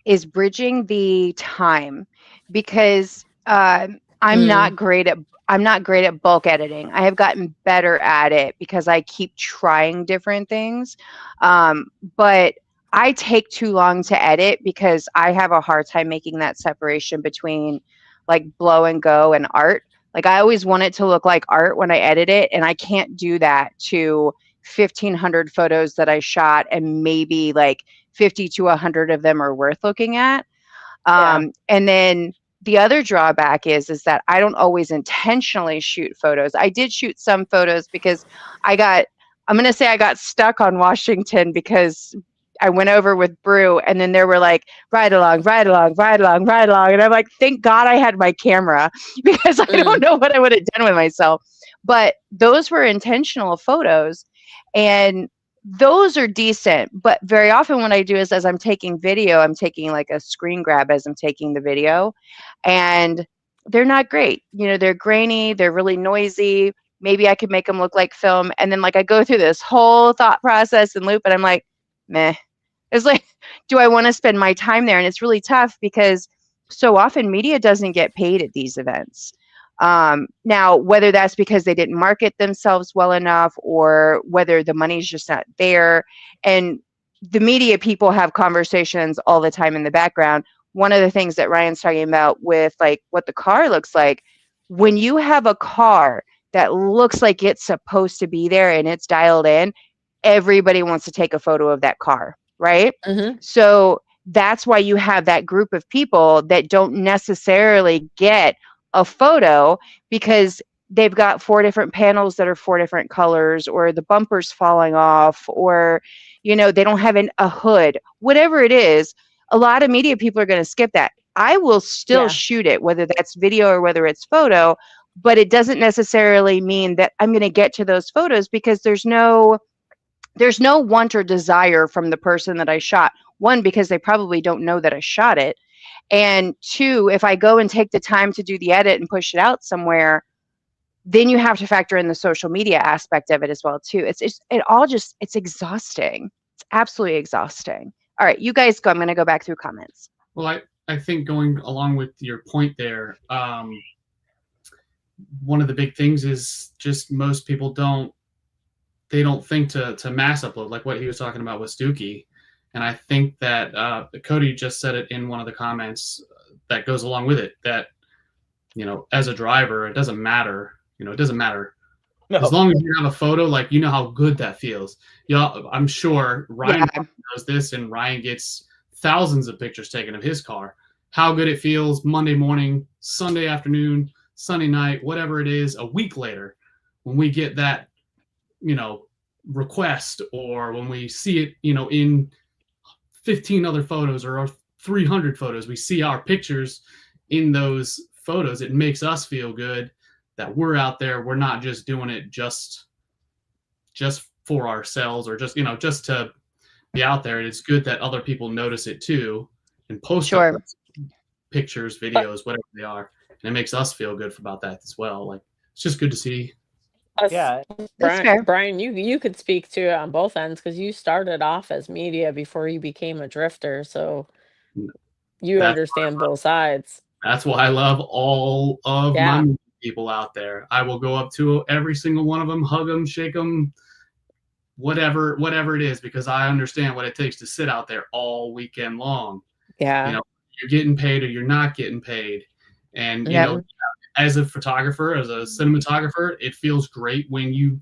is bridging the time, because I'm Mm, not great at bulk editing. I have gotten better at it because I keep trying different things. But I take too long to edit because I have a hard time making that separation between like blow and go and art. Like I always want it to look like art when I edit it, and I can't do that to 1,500 photos that I shot, and maybe like 50 to 100 of them are worth looking at. yeah. And then the other drawback is that I don't always intentionally shoot photos. I did shoot some photos because I'm going to say I got stuck on Washington because I went over with Brew, and then there were like, ride along, ride along, ride along, ride along. And I'm like, thank God I had my camera because I don't Mm, know what I would have done with myself. But those were intentional photos. And those are decent, but very often what I do is as I'm taking video, I'm taking like a screen grab as I'm taking the video, and they're not great. You know, they're grainy, they're really noisy. Maybe I could make them look like film. And then like I go through this whole thought process and loop, and I'm like, meh. It's like, do I want to spend my time there? And it's really tough because so often media doesn't get paid at these events. Now, whether that's because they didn't market themselves well enough or whether the money's just not there. And the media people have conversations all the time in the background. One of the things that Ryan's talking about with like what the car looks like, when you have a car that looks like it's supposed to be there and it's dialed in, everybody wants to take a photo of that car, right? mm-hmm. So that's why you have that group of people that don't necessarily get a photo because they've got 4 different panels that are 4 different colors, or the bumper's falling off, or you know, they don't have a hood, whatever it is. A lot of media people are going to skip that. I will still Yeah. shoot it, whether that's video or whether it's photo, but it doesn't necessarily mean that I'm going to get to those photos because there's no want or desire from the person that I shot. One, because they probably don't know that I shot it. And two, if I go and take the time to do the edit and push it out somewhere, then you have to factor in the social media aspect of it as well too. It's exhausting. It's absolutely exhausting. All right, you guys go. I'm going to go back through comments. Well, I think going along with your point there, one of the big things is just most people don't think to mass upload like what he was talking about with Stookie. And I think that Cody just said it in one of the comments that goes along with it, that, you know, as a driver, it doesn't matter. You know, it doesn't matter. No. As long as you have a photo, like, you know how good that feels. I'm sure Ryan knows this, and Ryan gets thousands of pictures taken of his car. How good it feels Monday morning, Sunday afternoon, Sunday night, whatever it is, a week later, when we get that, you know, request, or when we see it, you know, in 15 other photos or 300 photos, we see our pictures in those photos. It makes us feel good that we're out there. We're not just doing it just for ourselves, or just, you know, just to be out there. It's good that other people notice it too and post pictures, videos, whatever they are. And it makes us feel good about that as well. Like, it's just good to see. Yeah, Brian, you could speak to it on both ends because you started off as media before you became a drifter, so you understand both sides. That's why I love all of my people out there. I will go up to every single one of them, hug them, shake them, whatever it is, because I understand what it takes to sit out there all weekend long. Yeah. You know, you're getting paid or you're not getting paid. And, you know, as a photographer, as a cinematographer, it feels great when you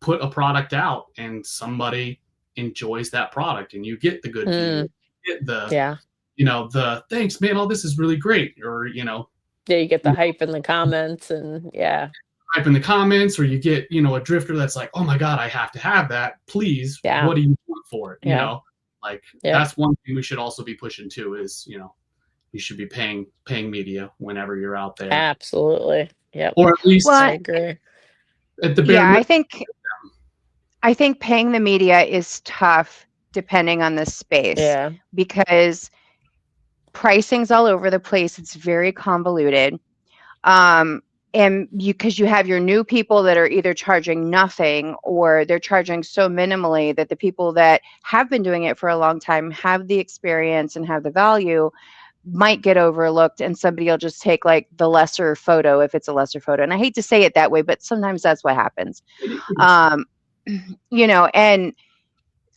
put a product out and somebody enjoys that product and you get the good view, get the, you know, the thanks, man, all this is really great. Or, you know, you get the hype in the comments, and hype in the comments, or you get, you know, a drifter that's like, oh my God, I have to have that. Please. What do you want for it? You know, like that's one thing we should also be pushing too, is, you know, you should be paying media whenever you're out there. Absolutely. Yep. Or at least I agree. At the bare I think paying the media is tough depending on the space. Yeah. Because pricing's all over the place. It's very convoluted. and because you have your new people that are either charging nothing or they're charging so minimally that the people that have been doing it for a long time have the experience and have the value might get overlooked, and somebody will just take like the lesser photo if it's a lesser photo. And I hate to say it that way, but sometimes that's what happens. um and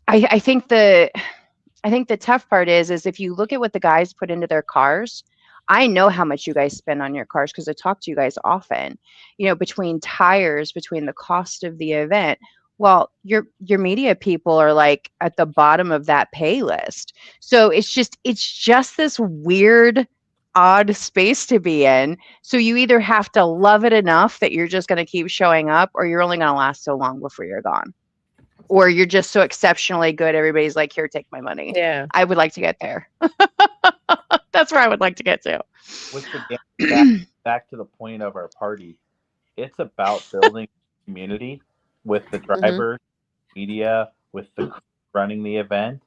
I think the tough part is if you look at what the guys put into their cars. I know how much you guys spend on your cars because I talk to you guys often. Between tires, between the cost of the event. Well, your media people are like at the bottom of that pay list. So it's just this weird, odd space to be in. So you either have to love it enough that you're just going to keep showing up, or you're only going to last so long before you're gone, or you're just so exceptionally good. Everybody's like, here, take my money. Yeah. I would like to get there. That's where I would like to get to. Which again, back to the point of our party, it's about building community with the drivers, media, with the crew running the event.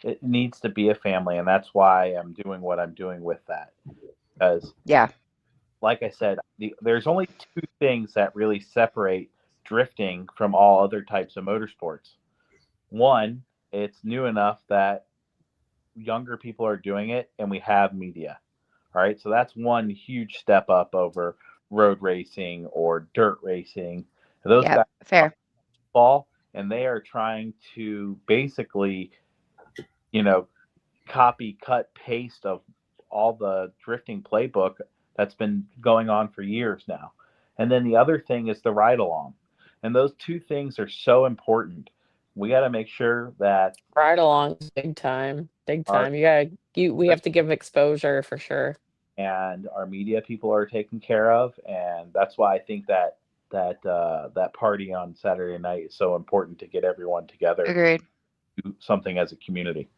It needs to be a family, and that's why I'm doing what I'm doing with that. Because, Yeah. like I said, there's only two things that really separate drifting from all other types of motorsports. One, it's new enough that younger people are doing it, and we have media. All right, so that's one huge step up over road racing or dirt racing. Those Yep. guys Fair. fall, and they are trying to basically, copy, cut, paste of all the drifting playbook that's been going on for years now. And then the other thing is the ride along. And those two things are so important. We got to make sure that Ride alongs, big time. Big our time. We have to give exposure for sure. and our media people are taken care of, and that's why I think that party on Saturday night is so important to get everyone together, Agreed. do something as a community.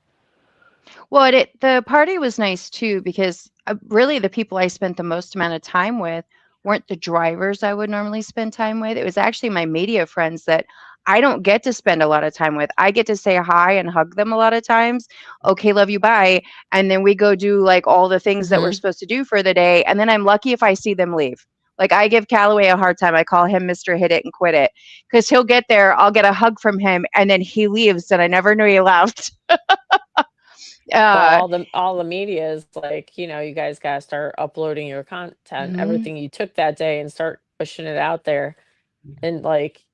Well, the party was nice too because really the people I spent the most amount of time with weren't the drivers I would normally spend time with. It was actually my media friends that I don't get to spend a lot of time with. I get to say hi and hug them a lot of times. Okay, love you, bye. And then we go do like all the things that we're Mhm. supposed to do for the day. And then I'm lucky if I see them leave. Like I give Callaway a hard time. I call him Mr. Hit It and Quit It because he'll get there. I'll get a hug from him and then he leaves and I never knew he left. Well, Uh, all the media is like, you guys gotta start uploading your content, mhm. everything you took that day and start pushing it out there. And like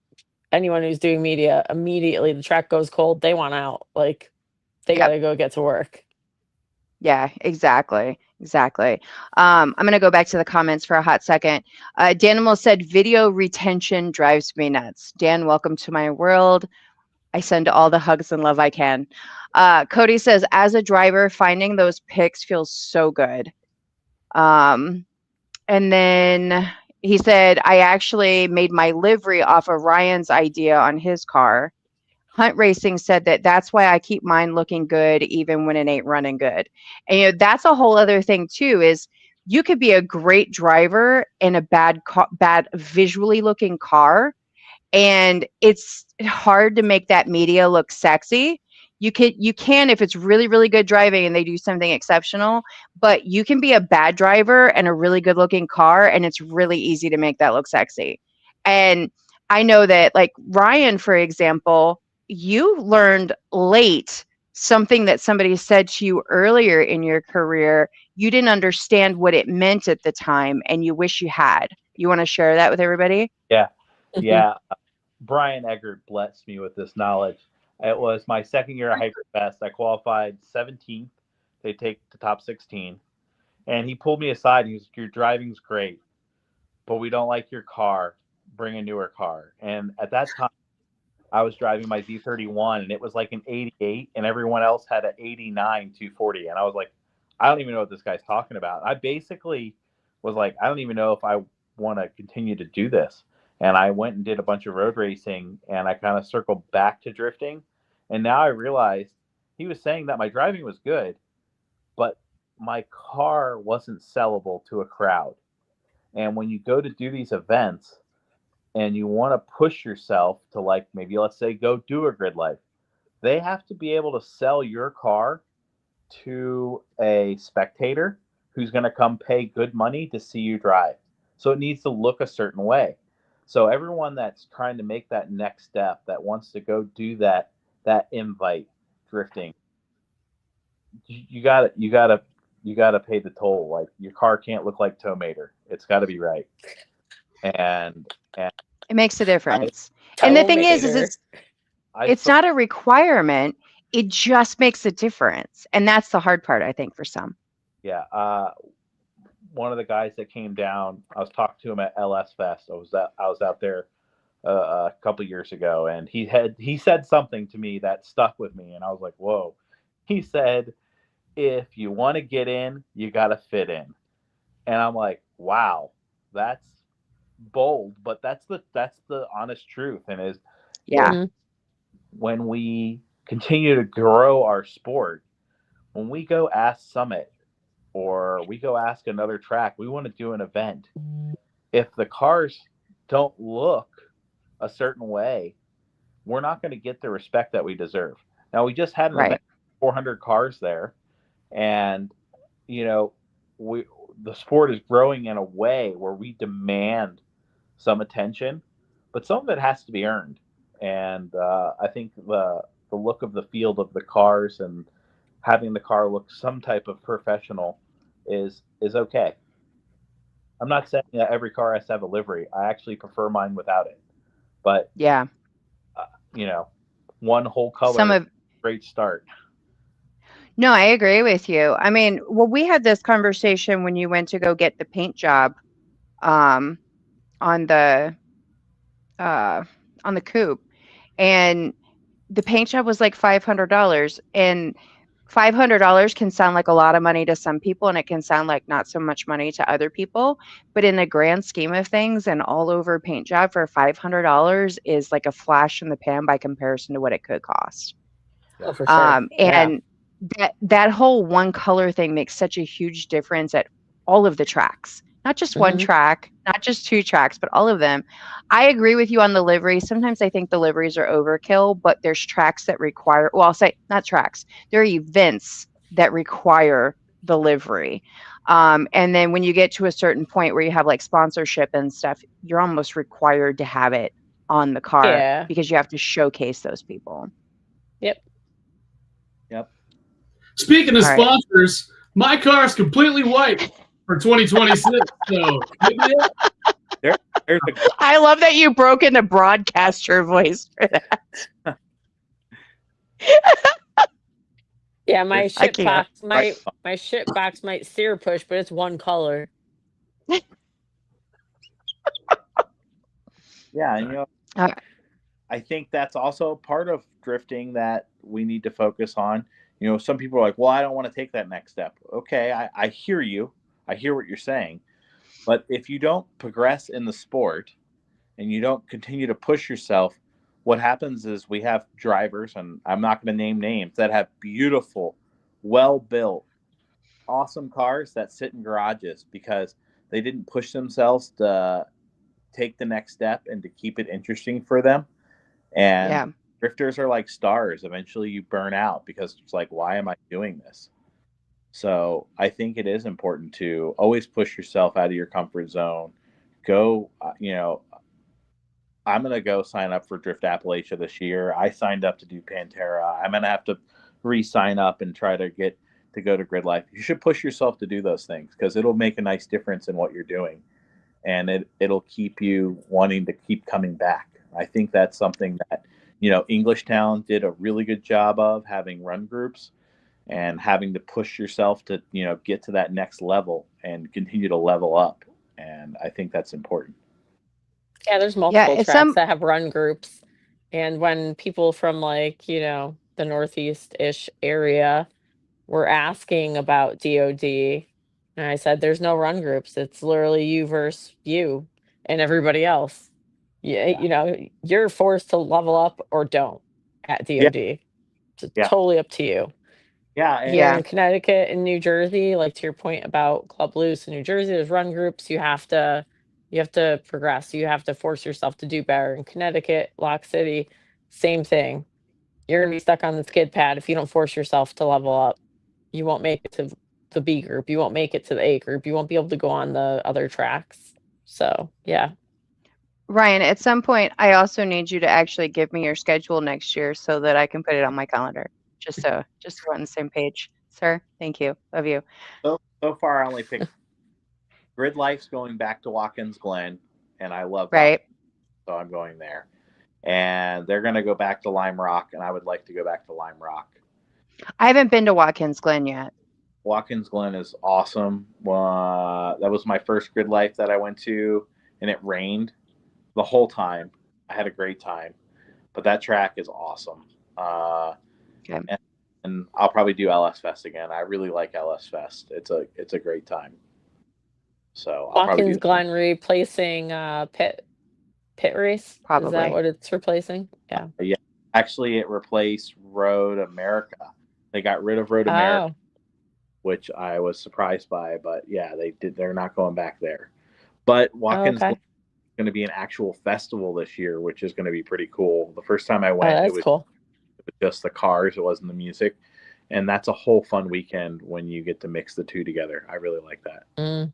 anyone who's doing media, immediately the track goes cold, they want out. Like they Yep. gotta go get to work. Yeah, exactly. Exactly. I'm going to go back to the comments for a hot second. Danimal said, video retention drives me nuts. Dan, welcome to my world. I send all the hugs and love I can. Cody says, as a driver, finding those pics feels so good. And then he said, I actually made my livery off of Ryan's idea on his car. Hunt Racing said that that's why I keep mine looking good even when it ain't running good. And that's a whole other thing too is you could be a great driver in a bad visually looking car and it's hard to make that media look sexy. You can if it's really really good driving and they do something exceptional, but you can be a bad driver and a really good looking car and it's really easy to make that look sexy. And I know that like Ryan, for example, you learned late something that somebody said to you earlier in your career. You didn't understand what it meant at the time and you wish you had. You want to share that with everybody? Yeah, Mhm. yeah. Brian Eggert blessed me with this knowledge. It was my second year at Hyperfest. I qualified 17th. They take the top 16. And he pulled me aside and he was, your driving's great, but we don't like your car. Bring a newer car. And at that time, I was driving my Z31 and it was like an 88 and everyone else had an 89 240. And I was like, I don't even know what this guy's talking about. I basically was like, I don't even know if I want to continue to do this. And I went and did a bunch of road racing and I kind of circled back to drifting. And now I realized he was saying that my driving was good, but my car wasn't sellable to a crowd. And when you go to do these events, and you want to push yourself to, like, maybe let's say go do a grid life, they have to be able to sell your car to a spectator who's going to come pay good money to see you drive. So it needs to look a certain way. So everyone that's trying to make that next step, that wants to go do that invite drifting, you gotta pay the toll. Like, your car can't look like Tow Mater. It's got to be right. And It makes a I difference. And the thing is Tomater. it's not a requirement. It just makes a difference. And that's the hard part, I think, for some. yeah. One of the guys that came down, I was talking to him at LS Fest. I was out there a couple years ago, and he said something to me that stuck with me, and I was like, whoa. He said, if you want to get in, you got to fit in. And I'm like, wow, that's bold, but that's the honest truth. And is Yeah. when we continue to grow our sport, when we go ask Summit or we go ask another track, we want to do an event. If the cars don't look a certain way, we're not going to get the respect that we deserve. Now, we just had an event, 400 cars there, and the sport is growing in a way where we demand some attention, but some of it has to be earned. And I think the look of the field of the cars and having the car look some type of professional is okay. I'm not saying that every car has to have a livery. I actually prefer mine without it. But yeah, one whole color, some of great start. No, I agree with you. I mean, well, we had this conversation when you went to go get the paint job on the coupe, and the paint job was like $500, and $500 can sound like a lot of money to some people, and it can sound like not so much money to other people. But in the grand scheme of things, an all over paint job for $500 is like a flash in the pan by comparison to what it could cost. Oh, for sure. And that whole one color thing makes such a huge difference at all of the tracks, not just one track, not just two tracks, but all of them. I agree with you on the livery. Sometimes I think the liveries are overkill, but there's tracks that require, well, I'll say not tracks. There are events that require the livery. And then when you get to a certain point where you have like sponsorship and stuff, you're almost required to have it on the car because you have to showcase those people. Yep. Speaking of sponsors, my car is completely white for 2026. So I love that you broke into broadcaster voice for that. Yeah, my shit box my shit box might steer push, but it's one color. Yeah, and I think that's also part of drifting that we need to focus on. Some people are like, well, I don't want to take that next step. Okay, I hear you. I hear what you're saying. But if you don't progress in the sport and you don't continue to push yourself, what happens is we have drivers, and I'm not going to name names, that have beautiful, well-built, awesome cars that sit in garages because they didn't push themselves to take the next step and to keep it interesting for them. And drifters are like stars. Eventually you burn out because it's like, why am I doing this? So I think it is important to always push yourself out of your comfort zone. Go, I'm going to go sign up for Drift Appalachia this year. I signed up to do Pantera. I'm going to have to re-sign up and try to get to go to Grid Life. You should push yourself to do those things because it'll make a nice difference in what you're doing. And it'll keep you wanting to keep coming back. I think that's something that, Englishtown did a really good job of, having run groups and having to push yourself to, get to that next level and continue to level up. And I think that's important. Yeah, there's multiple tracks that have run groups. And when people from the Northeast-ish area were asking about DOD, and I said, there's no run groups. It's literally you versus you and everybody else. You're forced to level up or don't at DOD. It's totally up to you. Here in Connecticut and New Jersey, like to your point about Club Loose in New Jersey, there's run groups. You have to progress. You have to force yourself to do better. In Connecticut, Lock City, same thing. You're gonna be stuck on the skid pad if you don't force yourself to level up. You won't make it to the B group. You won't make it to the A group. You won't be able to go on the other tracks. So yeah. Ryan, at some point, I also need you to actually give me your schedule next year so that I can put it on my calendar. Just so we're on the same page, sir. Thank you. Love you. So far, I only picked Grid Life's going back to Watkins Glen, and I love Right. so I'm going there. And they're going to go back to Lime Rock, and I would like to go back to Lime Rock. I haven't been to Watkins Glen yet. Watkins Glen is awesome. That was my first Grid Life that I went to, and it rained the whole time. I had a great time, but that track is awesome. Okay. And I'll probably do LS Fest again. I really like LS Fest. It's a great time. So I'll probably Watkins do Glen replacing pit race. Probably. Is that what it's replacing? Yeah. Yeah. Actually, it replaced Road America. They got rid of Road America, which I was surprised by. But yeah, they did. They're not going back there. But Watkins Glen is going to be an actual festival this year, which is going to be pretty cool. The first time I went, it was cool. It was just the cars. It wasn't the music. And that's a whole fun weekend when you get to mix the two together. I really like that. Mm.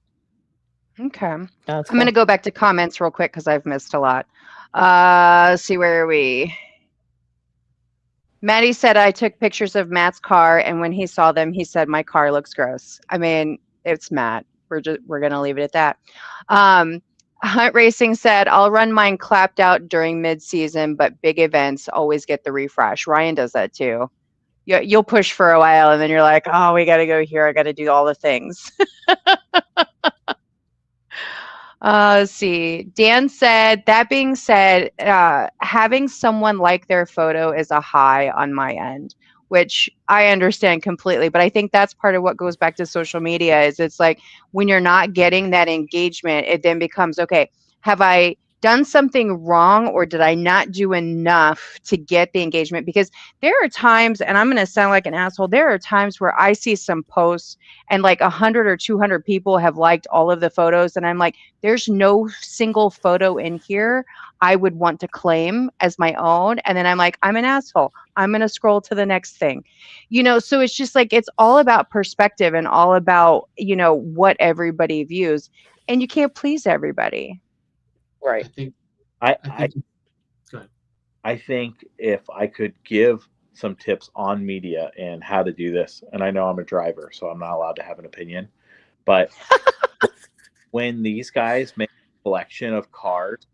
Okay. I'm cool. going to go back to comments real quick because I've missed a lot. Let's see, where are we? Maddie said, I took pictures of Matt's car, and when he saw them, he said, my car looks gross. I mean, it's Matt. We're going to leave it at that. Hunt Racing said, I'll run mine clapped out during mid-season, but big events always get the refresh. Ryan does that too. You'll push for a while, and then you're like, oh, we got to go here. I got to do all the things. Let's see. Dan said, that being said, having someone like their photo is a high on my end, which I understand completely. But I think that's part of what goes back to social media is it's like when you're not getting that engagement, it then becomes, okay, have I done something wrong or did I not do enough to get the engagement? Because there are times, and I'm going to sound like an asshole, there are times where I see some posts and like 100 or 200 people have liked all of the photos. And I'm like, there's no single photo in here I would want to claim as my own. And then I'm like, I'm an asshole. I'm going to scroll to the next thing. So it's just like, it's all about perspective and all about, what everybody views. And you can't please everybody. Right. I think if I could give some tips on media and how to do this, and I know I'm a driver, so I'm not allowed to have an opinion, but when these guys make a collection of cars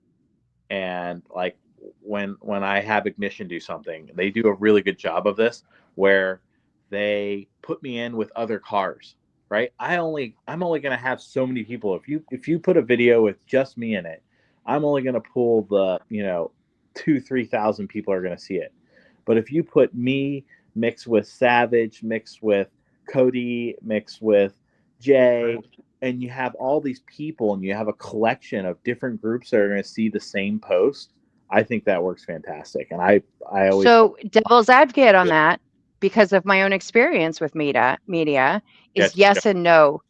and like when I have Ignition do something, they do a really good job of this where they put me in with other cars, right? I'm only going to have so many people. If you put a video with just me in it, I'm only going to pull the, 2,000-3,000 people are going to see it. But if you put me mixed with Savage, mixed with Cody, mixed with Jay, and you have all these people and you have a collection of different groups that are going to see the same post, I think that works fantastic. And I always. So devil's advocate on that, because of my own experience with media is yes and no.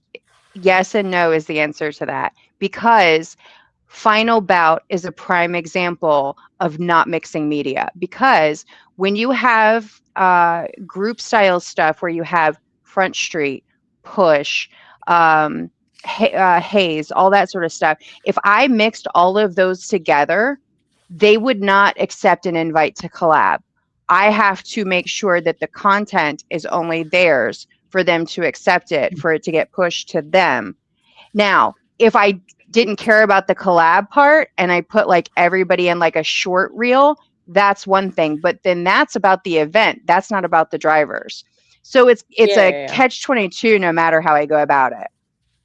Yes and no is the answer to that, because Final Bout is a prime example of not mixing media, because when you have group style stuff where you have Front Street, Push, Haze, all that sort of stuff, if I mixed all of those together, they would not accept an invite to collab. I have to make sure that the content is only theirs for them to accept it, for it to get pushed to them. Now, if I didn't care about the collab part and I put like everybody in like a short reel, that's one thing. But then that's about the event. That's not about the drivers. So it's a catch-22 no matter how I go about it,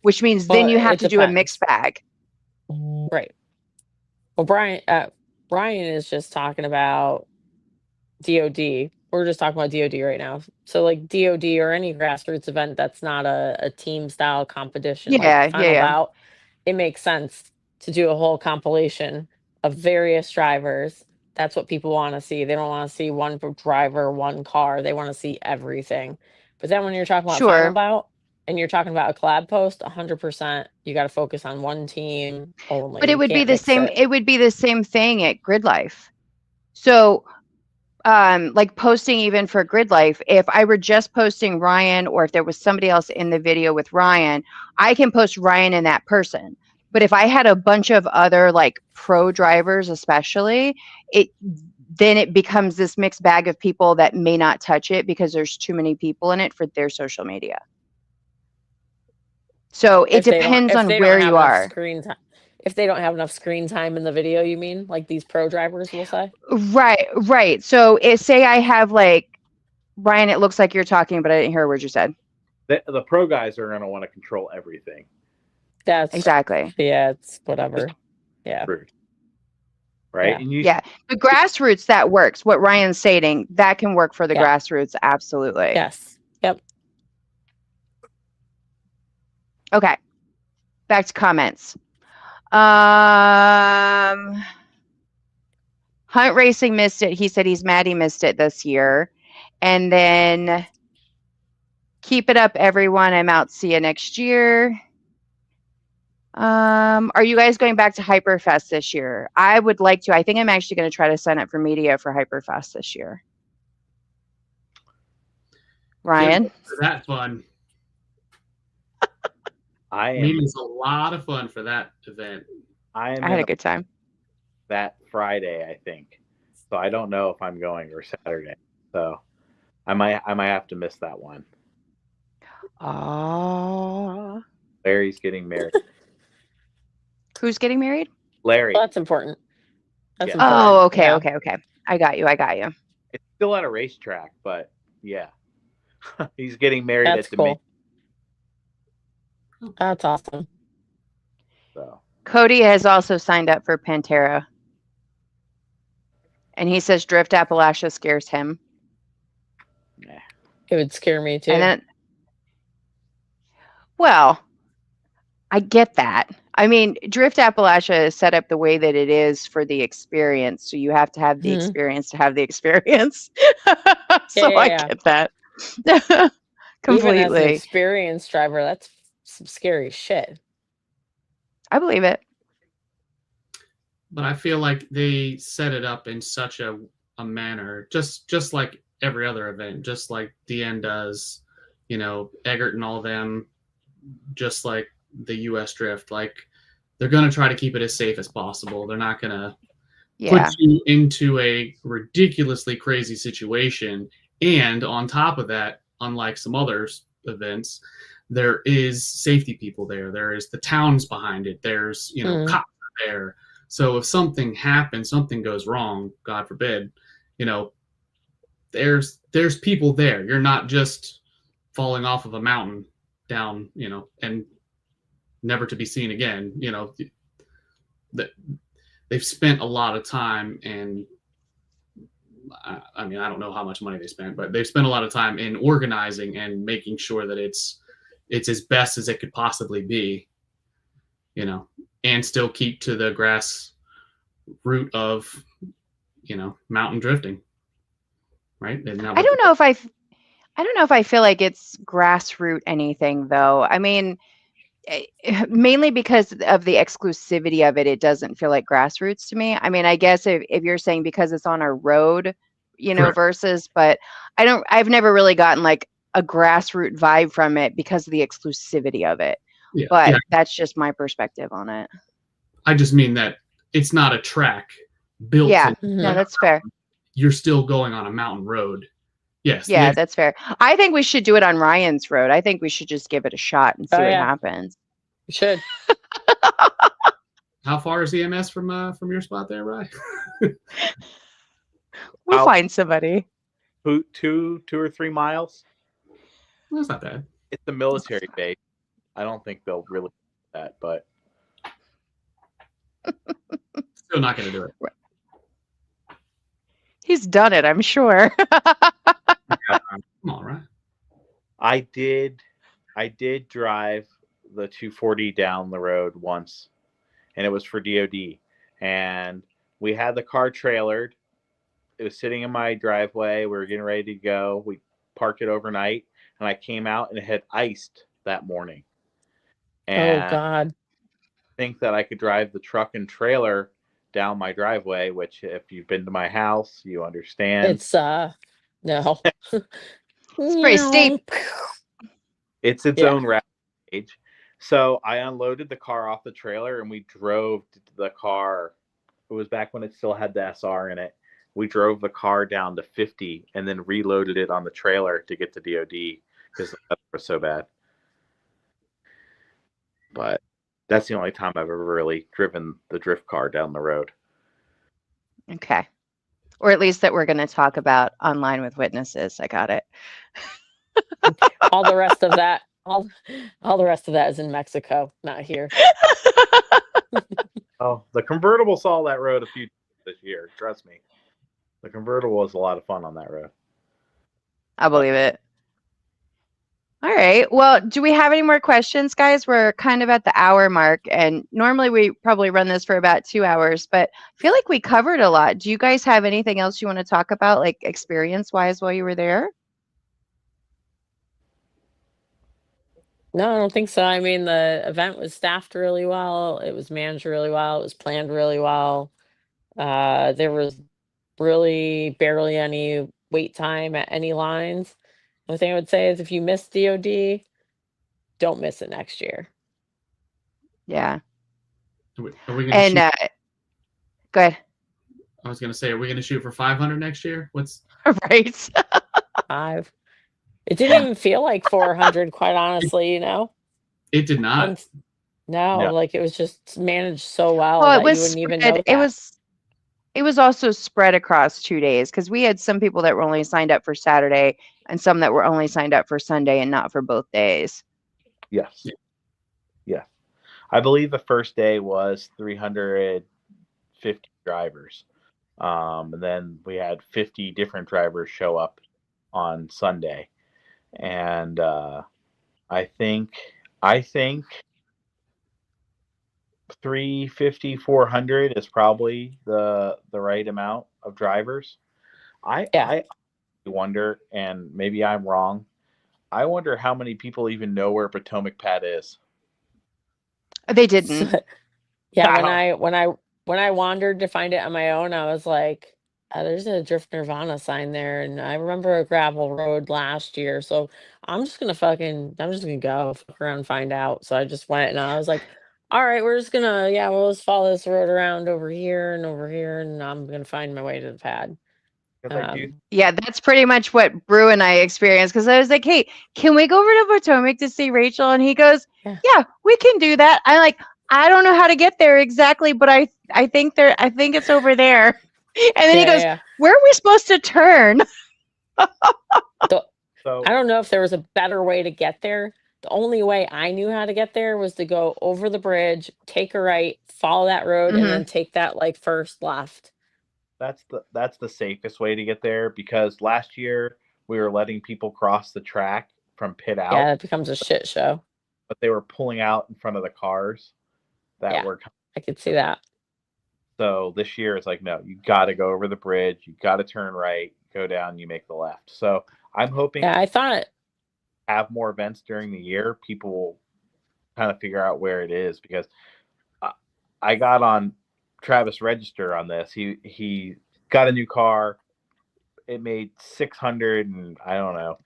which means then you have to do a mixed bag. Right. Well, Brian is just talking about DOD. We're just talking about DOD right now. So like DOD or any grassroots event that's not a team style competition, like Final Bout, it makes sense to do a whole compilation of various drivers. That's what people want to see. They don't want to see one driver, one car. They want to see everything. But then when you're talking about Final Bout and you're talking about a collab post, 100%, you got to focus on one team only. But it would be the same. It would be the same thing at Grid Life. So like posting even for Grid Life, if I were just posting Ryan, or if there was somebody else in the video with Ryan, I can post Ryan and that person. But if I had a bunch of other like pro drivers, especially, then it becomes this mixed bag of people that may not touch it because there's too many people in it for their social media. So it depends on where you are. If they don't have enough screen time in the video, you mean, like these pro drivers will say? Right. So say I have like, Brian, it looks like you're talking, but I didn't hear a word you said. The pro guys are going to want to control everything. That's exactly. Yeah, it's whatever. Yeah. Rude. Right. Yeah. The grassroots, that works. What Ryan's stating, that can work for the grassroots. Absolutely. Yes. Yep. Okay. Back to comments. Hunt Racing missed it. He said he's mad he missed it this year. And then keep it up, everyone. I'm out. See you next year. Are you guys going back to Hyperfest this year? I would like to. I think I'm actually going to try to sign up for media for Hyperfest this year. Ryan? That fun. Meeting's a lot of fun for that event. I had a good time. That Friday, I think. So I don't know if I'm going or Saturday. So I might have to miss that one. Larry's getting married. Who's getting married? Larry. Well, that's important. Oh, okay. I got you. It's still at a racetrack, but yeah. He's getting married at the main. That's awesome. So Cody has also signed up for Pantera. And he says Drift Appalachia scares him. Yeah. It would scare me too. And then, well, I get that. I mean, Drift Appalachia is set up the way that it is for the experience. So you have to have the experience to have the experience. I get that. Completely. Even as an experienced driver, that's some scary shit. I believe it. But I feel like they set it up in such a manner, just like every other event, just like DN does, Eggert and all them, just like the US Drift. Like, they're going to try to keep it as safe as possible. They're not going to put you into a ridiculously crazy situation. And on top of that, unlike some other events, there is safety people there. There is the towns behind it. There's, cops there. So if something happens, something goes wrong, God forbid, there's people there. You're not just falling off of a mountain down, and never to be seen again. They've spent a lot of time, and I mean, I don't know how much money they spent, but they've spent a lot of time in organizing and making sure that it's as best as it could possibly be, and still keep to the grass route of, mountain drifting. Right. I don't know if I feel like it's grassroots anything though. I mean, mainly because of the exclusivity of it, it doesn't feel like grassroots to me. I mean, I guess if you're saying because it's on a road, versus, but I've never really gotten like a grassroots vibe from it because of the exclusivity of it. Yeah, but that's just my perspective on it. I just mean that it's not a track built. Yeah, no, that's fair. You're still going on a mountain road. Yes. Yeah, that's fair. I think we should do it on Ryan's road. I think we should just give it a shot and see what happens. We should. How far is EMS from your spot there, Ryan? We'll find somebody. 2 or 3 miles. That's not bad. It's a military base. I don't think they'll really do that, but still not going to do it. He's done it, I'm sure. Come on, right? I did drive the 240 down the road once, and it was for DOD. And we had the car trailered. It was sitting in my driveway. We were getting ready to go. We parked it overnight, and I came out, and it had iced that morning. And oh, God. I think that I could drive the truck and trailer down my driveway, which if you've been to my house, you understand. It's no. It's pretty steep. It's its own rampage. So I unloaded the car off the trailer and we drove the car. It was back when it still had the SR in it. We drove the car down to 50 and then reloaded it on the trailer to get to DOD because the weather was so bad. But that's the only time I've ever really driven the drift car down the road. Okay. Or at least that we're going to talk about online with witnesses. I got it. All the rest of that, all the rest of that is in Mexico, not here. Oh, the convertible saw that road a few this year. Trust me. The convertible was a lot of fun on that road. I believe it. All right. Well, do we have any more questions, guys? We're kind of at the hour mark, and normally we probably run this for about 2 hours, but I feel like we covered a lot. Do you guys have anything else you want to talk about, like experience-wise while you were there? No, I don't think so. I mean, the event was staffed really well. It was managed really well. It was planned really well. There was really barely any wait time at any lines. The only thing I would say is if you miss DOD, don't miss it next year. Yeah. Are we going to And shoot? go ahead. I was going to say, are we going to shoot for 500 next year? What's Right. 5. It didn't even feel like 400, quite honestly, you know? It did not. And no, Yeah. like it was just managed so well Well, it that was you wouldn't even spread. know that. It was also spread across 2 days because we had some people that were only signed up for Saturday and some that were only signed up for Sunday and not for both days. Yes. Yeah. I believe the first day was 350 drivers. And then we had 50 different drivers show up on Sunday. And I think 350, 400 is probably the right amount of drivers. Yeah. I wonder, and maybe I'm wrong, I wonder how many people even know where Potomac Pad is. They didn't. Yeah, Wow. when I wandered to find it on my own, I was like, there's a Drift Nirvana sign there, and I remember a gravel road last year, so I'm just gonna go fuck around and find out. So I just went and I was like, all right, we'll just follow this road around over here, and I'm gonna find my way to the pad. Because I do. Yeah, that's pretty much what Brew and I experienced because I was like, hey, can we go over to Potomac to see Rachel? And he goes, Yeah. yeah, we can do that. I don't know how to get there exactly, but I think it's over there. And then he goes, Yeah. where are we supposed to turn? So I don't know if there was a better way to get there. The only way I knew how to get there was to go over the bridge, take a right, follow that road, and then take that like first left. that's the safest way to get there, because last year we were letting people cross the track from pit out. Yeah, it becomes a shit show. But they were pulling out in front of the cars that were coming. I could see that. So this year it's like, no, you got to go over the bridge, you got to turn right, go down, you make the left. So I'm hoping I thought have more events during the year, people will kind of figure out where it is, because I got on Travis Register on this. He got a new car. It made 600 and I don't know,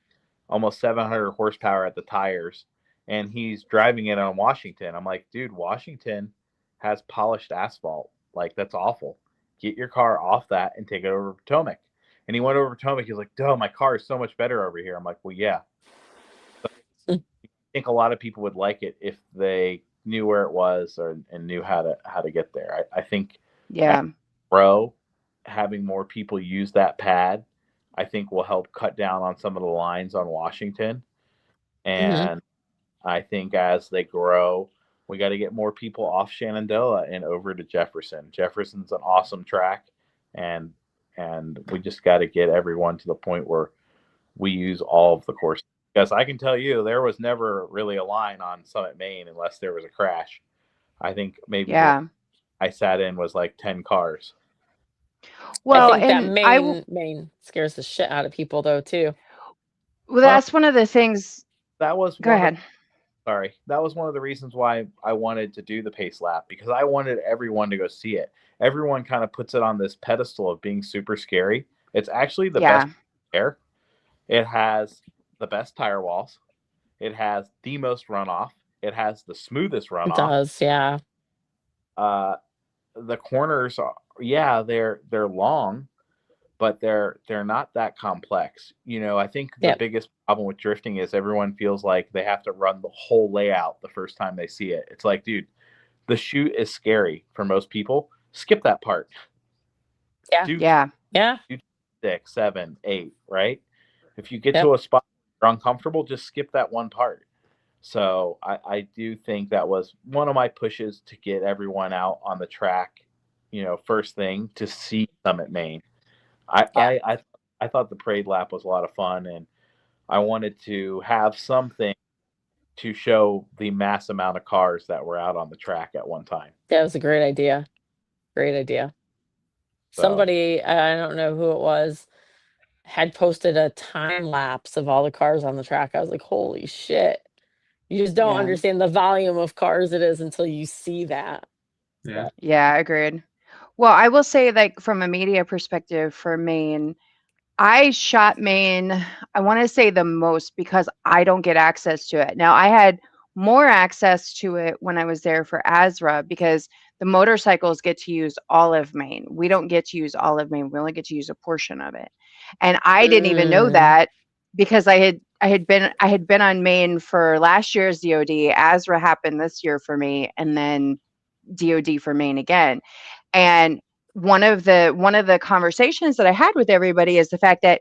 almost 700 horsepower at the tires, and he's driving it on Washington. I'm like, dude, Washington has polished asphalt. Like, that's awful. Get your car off that and take it over Potomac. And he went over Potomac. He's like, duh, my car is so much better over here. I'm like, well, yeah. I think a lot of people would like it if they knew where it was and knew how to get there. I think having more people use that pad, I think will help cut down on some of the lines on Washington. And I think as they grow, we got to get more people off Shenandoah and over to Jefferson. Jefferson's an awesome track, and we just got to get everyone to the point where we use all of the courses. Because I can tell you, there was never really a line on Summit, Maine, unless there was a crash. I think maybe I sat in was like 10 cars. Well, I think that and Maine scares the shit out of people though too. Well, that's one of the things. That was Go ahead. That was one of the reasons why I wanted to do the pace lap, because I wanted everyone to go see it. Everyone kind of puts it on this pedestal of being super scary. It's actually the best there. It has the best tire walls. It has the most runoff. it has the smoothest It runoff. does, yeah. The corners are, yeah, they're long, but they're not that complex. I think the Yep. biggest problem with drifting is everyone feels like they have to run the whole layout the first time they see it. It's like, dude, the chute is scary for most people. Skip that part. Yeah. Do Yeah. 6, 7, 8, right? If you get Yep. to a spot where you're uncomfortable, just skip that one part. So I do think that was one of my pushes to get everyone out on the track, first thing to see Summit Maine. I thought the parade lap was a lot of fun, and I wanted to have something to show the mass amount of cars that were out on the track at one time. That was a great idea. Great idea. So, Somebody, I don't know who it was, had posted a time lapse of all the cars on the track. I was like, holy shit. You just don't Yeah. understand the volume of cars it is until you see that. Yeah. Yeah, agreed. Well, I will say, like, from a media perspective for Maine, I shot Maine, I want to say the most because I don't get access to it. Now, I had more access to it when I was there for ASRA because the motorcycles get to use all of Maine. We don't get to use all of Maine. We only get to use a portion of it. And I didn't even know Mm, that because I had been on Maine for last year's DOD. ASRA happened this year for me, and then DOD for Maine again. And one of the conversations that I had with everybody is the fact that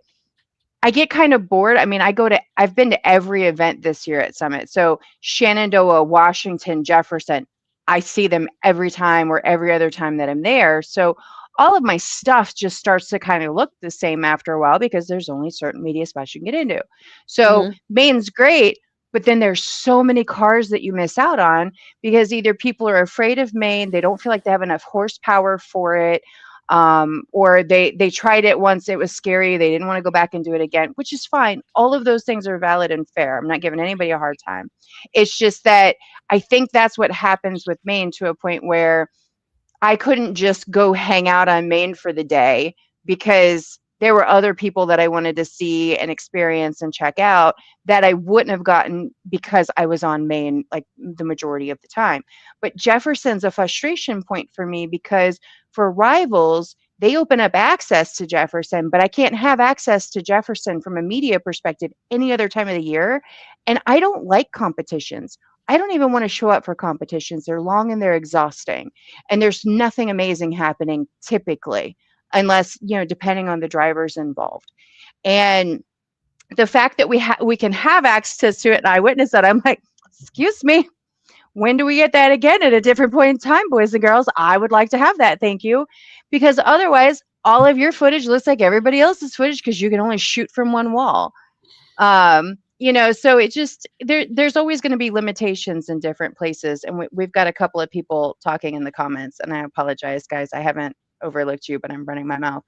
I get kind of bored. I mean, I've been to every event this year at Summit. So Shenandoah, Washington, Jefferson, I see them every time or every other time that I'm there. So all of my stuff just starts to kind of look the same after a while because there's only certain media spots you can get into. So mhm. Maine's great, but then there's so many cars that you miss out on because either people are afraid of Maine, they don't feel like they have enough horsepower for it, or they tried it once, it was scary, they didn't want to go back and do it again, which is fine. All of those things are valid and fair. I'm not giving anybody a hard time. It's just that I think that's what happens with Maine to a point where I couldn't just go hang out on Maine for the day because there were other people that I wanted to see and experience and check out that I wouldn't have gotten because I was on Maine like the majority of the time. But Jefferson's a frustration point for me because for rivals, they open up access to Jefferson, but I can't have access to Jefferson from a media perspective any other time of the year. And I don't like competitions. I don't even want to show up for competitions. They're long and they're exhausting. And there's nothing amazing happening typically, unless, depending on the drivers involved. And the fact that we can have access to it and I witness that, I'm like, excuse me, when do we get that again at a different point in time, boys and girls? I would like to have that. Thank you. Because otherwise, all of your footage looks like everybody else's footage because you can only shoot from one wall. So it just there's always going to be limitations in different places, and we've got a couple of people talking in the comments, and I apologize, guys, I haven't overlooked you, but I'm running my mouth.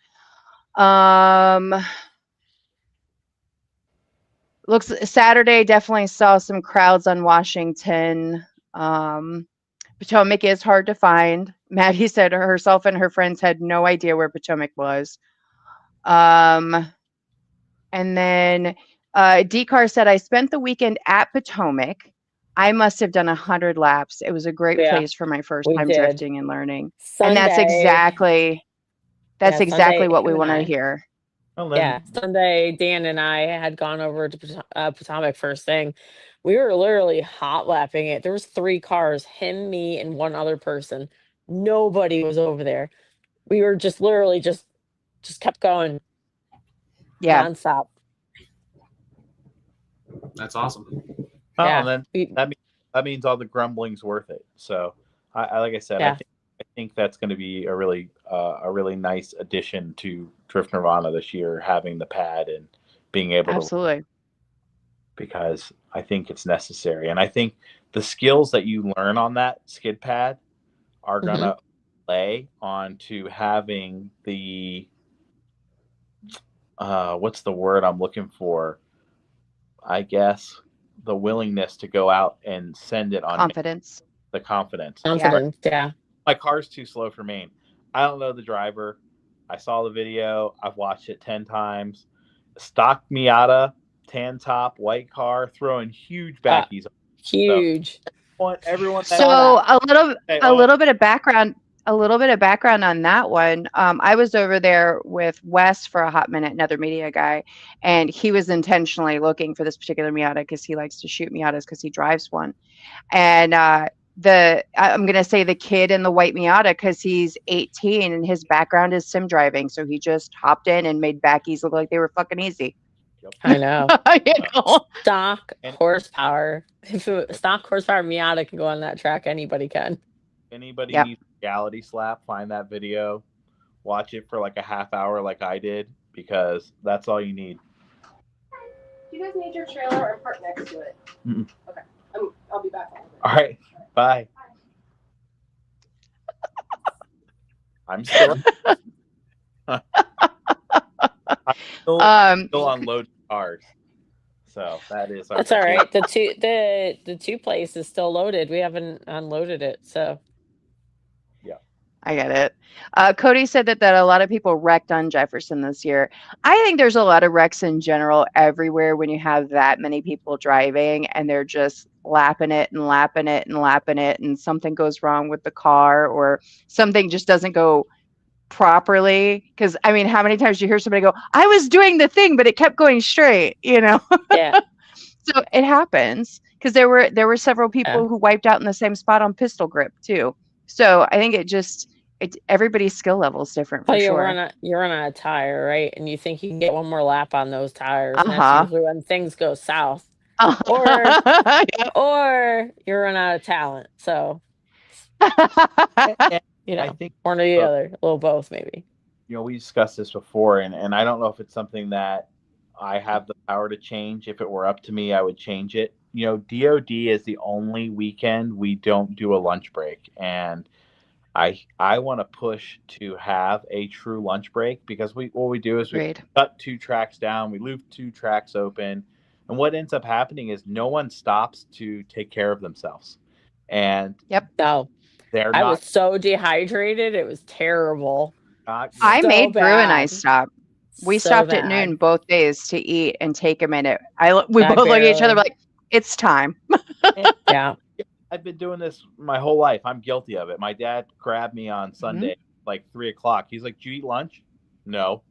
Looks Saturday, definitely saw some crowds on Washington. Potomac is hard to find. Maddie said herself and her friends had no idea where Potomac was. And then Decar said, I spent the weekend at Potomac. I must have done 100 laps. It was a great Yeah, place for my first we time did. drifting and learning. And Sunday, that's yeah, exactly Sunday, what we him and want to I. hear. well, then, Yeah, Sunday, Dan and I had gone over to Potomac first thing. We were literally hot lapping it. There was 3 cars, him, me, and one other person. Nobody was over there. We were just literally just kept going Yeah, nonstop. That's awesome. oh, Yeah, and then we, that means all the grumbling's worth it. So, I like I said, yeah, I think that's going to be a really nice addition to Drift Nirvana this year, having the pad and being able to, absolutely. because I think it's necessary, and I think the skills that you learn on that skid pad are hmm gonna lay onto having the what's the word I'm looking for? I guess the willingness to go out and send it on Confidence. the confidence. Yeah. Right? confidence. Yeah, My car's too slow for Maine. I don't know the driver. I saw the video. I've watched it 10 times. Stock Miata, tan top, white car, throwing huge uh, backies. So huge. everyone. So a little bit of background. A little bit of background on that one. I was over there with Wes for a hot minute, another media guy, and he was intentionally looking for this particular Miata because he likes to shoot Miatas because he drives one. And I'm gonna say the kid in the white Miata because he's 18 and his background is sim driving, so he just hopped in and made backies look like they were fucking easy. Yep. I know. You know? Stock horsepower. If stock horsepower Miata can go on that track, anybody can. Anybody Yep. needs a reality slap, find that video, watch it for like a half hour like I did, because that's all you need. Do you guys need your trailer or park next to it? Mm-mm. Okay. I'll be back. All right. Bye. I'm still still unloading cars. So that's all right. The two place is still loaded. We haven't unloaded it, so yeah. I get it. Cody said that a lot of people wrecked on Jefferson this year. I think there's a lot of wrecks in general everywhere when you have that many people driving and they're just lapping it and lapping it and lapping it, and something goes wrong with the car or something just doesn't go properly. Because I mean, how many times do you hear somebody go, "I was doing the thing, but it kept going straight," you know? yeah. So it happens because there were several people who wiped out in the same spot on pistol grip too. So I think everybody's skill level is different for You're sure. on a tire, right? And you think you can get one more lap on those tires, and that's usually when things go south. Or you're run out of talent. So you know, I think one or the other, a little both maybe. You know, we discussed this before, and I don't know if it's something that I have the power to change. If it were up to me, I would change it. You know, DOD is the only weekend we don't do a lunch break, and I want to push to have a true lunch break, because what we do is we cut 2 tracks down, we leave 2 tracks open, and what ends up happening is no one stops to take care of themselves. And no, I was so dehydrated, it was terrible. I made Brew and I stop. We stopped at noon both days to eat and take a minute. We both look at each other like, it's time. Yeah. I've been doing this my whole life. I'm guilty of it. My dad grabbed me on Sunday, like 3:00. He's like, "Did you eat lunch?" No.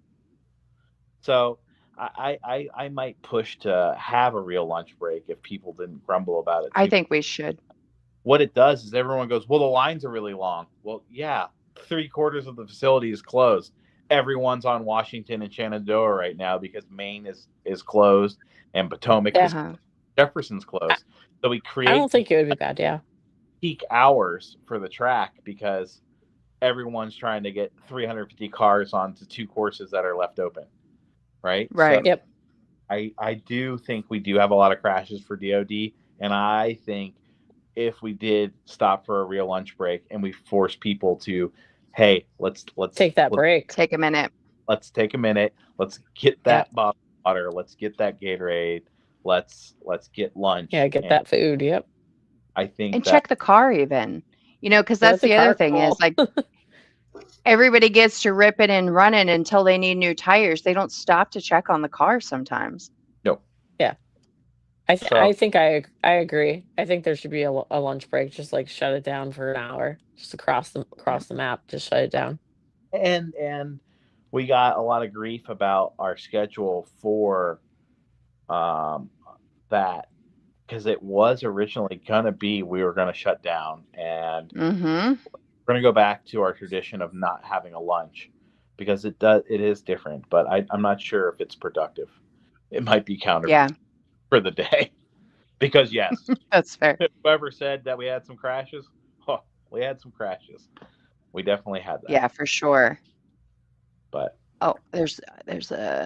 So I might push to have a real lunch break if people didn't grumble about it. I think we should. What it does is everyone goes, "Well, the lines are really long." Well, yeah, 3/4 of the facility is closed. Everyone's on Washington and Shenandoah right now because Maine is closed and Potomac is Jefferson's closed. So we create. I don't think it would be bad. Yeah. Peak hours for the track because everyone's trying to get 350 cars onto 2 courses that are left open. Right. Right. So yep. I do think we do have a lot of crashes for DOD, and I think if we did stop for a real lunch break and we force people to, hey, let's take that break. Take a minute. Let's take a minute. Let's get that bottle of water. Let's get that Gatorade. Let's get lunch. Yeah, get that food. Yep. I think and check the car even. You know, because that's the other thing is like everybody gets to rip it and run it until they need new tires. They don't stop to check on the car sometimes. No. Yeah. I think I agree. I think there should be a lunch break. Just like shut it down for an hour, just across the map. Just shut it down. And we got a lot of grief about our schedule for that, because it was originally gonna be we were gonna shut down, and we're gonna go back to our tradition of not having a lunch, because it is different. But I'm not sure if it's productive. It might be counterproductive for the day, because yes, that's fair. Whoever said that we had some crashes, we had some crashes. We definitely had that. Yeah, for sure. But there's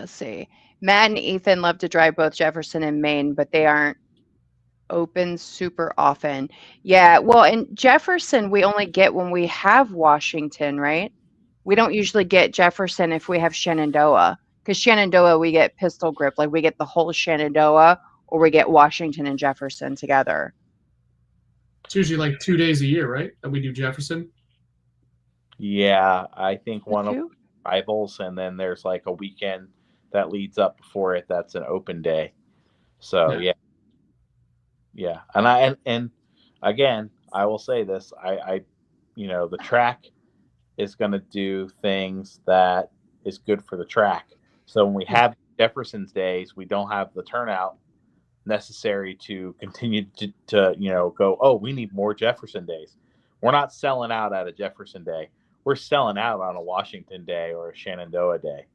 see, Matt and Ethan love to drive both Jefferson and Maine, but they aren't open super often. Yeah, well, in Jefferson we only get when we have Washington, right? We don't usually get Jefferson if we have Shenandoah, because Shenandoah we get pistol grip, like we get the whole Shenandoah, or we get Washington and Jefferson together. It's usually like 2 days a year, right? That we do Jefferson. Yeah, I think one of rivals, and then there's like a weekend that leads up before it that's an open day. So yeah. And again, I will say this: the track is going to do things that is good for the track. So when we have Jefferson's days, we don't have the turnout necessary to continue to go, oh, we need more Jefferson days. We're not selling out at a Jefferson day. We're selling out on a Washington day or a Shenandoah day.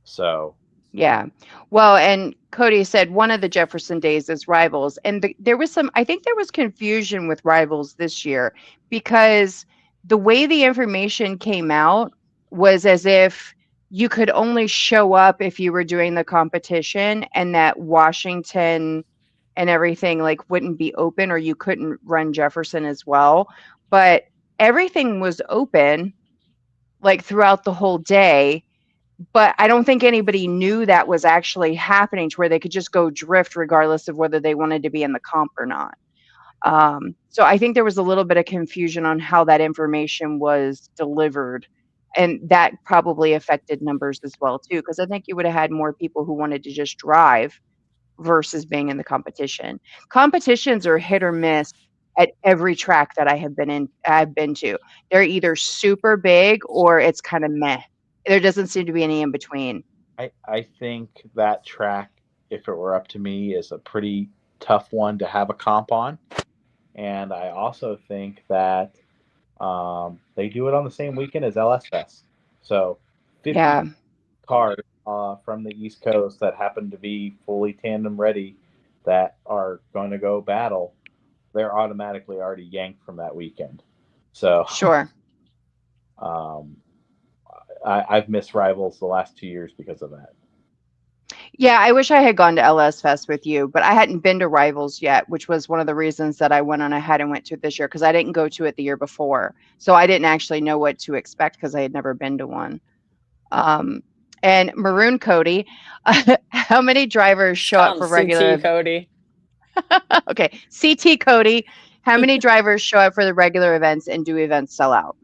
So Yeah. Well, and Cody said one of the Jefferson days is Rivals. And I think there was confusion with Rivals this year because the way the information came out was as if you could only show up if you were doing the competition, and that Washington and everything like wouldn't be open, or you couldn't run Jefferson as well. But everything was open like throughout the whole day, but I don't think anybody knew that was actually happening to where they could just go drift regardless of whether they wanted to be in the comp or not. So I think there was a little bit of confusion on how that information was delivered. And that probably affected numbers as well, too, because I think you would have had more people who wanted to just drive versus being in the competition. Competitions are hit or miss at every track that I've been to. They're either super big or it's kind of meh. There doesn't seem to be any in between. I think that track, if it were up to me, is a pretty tough one to have a comp on. And I also think that they do it on the same weekend as LS Fest. So 50 Yeah, cars from the East Coast that happen to be fully tandem ready that are going to go battle, they're automatically already yanked from that weekend. So sure. I've missed Rivals the last 2 years because of that. Yeah, I wish I had gone to LS Fest with you, but I hadn't been to Rivals yet, which was one of the reasons that I went on ahead and went to it this year, because I didn't go to it the year before. So I didn't actually know what to expect because I had never been to one. And Maroon Cody, how many drivers show up for regular? CT Cody. Okay, CT Cody, how many drivers show up for the regular events, and do events sell out?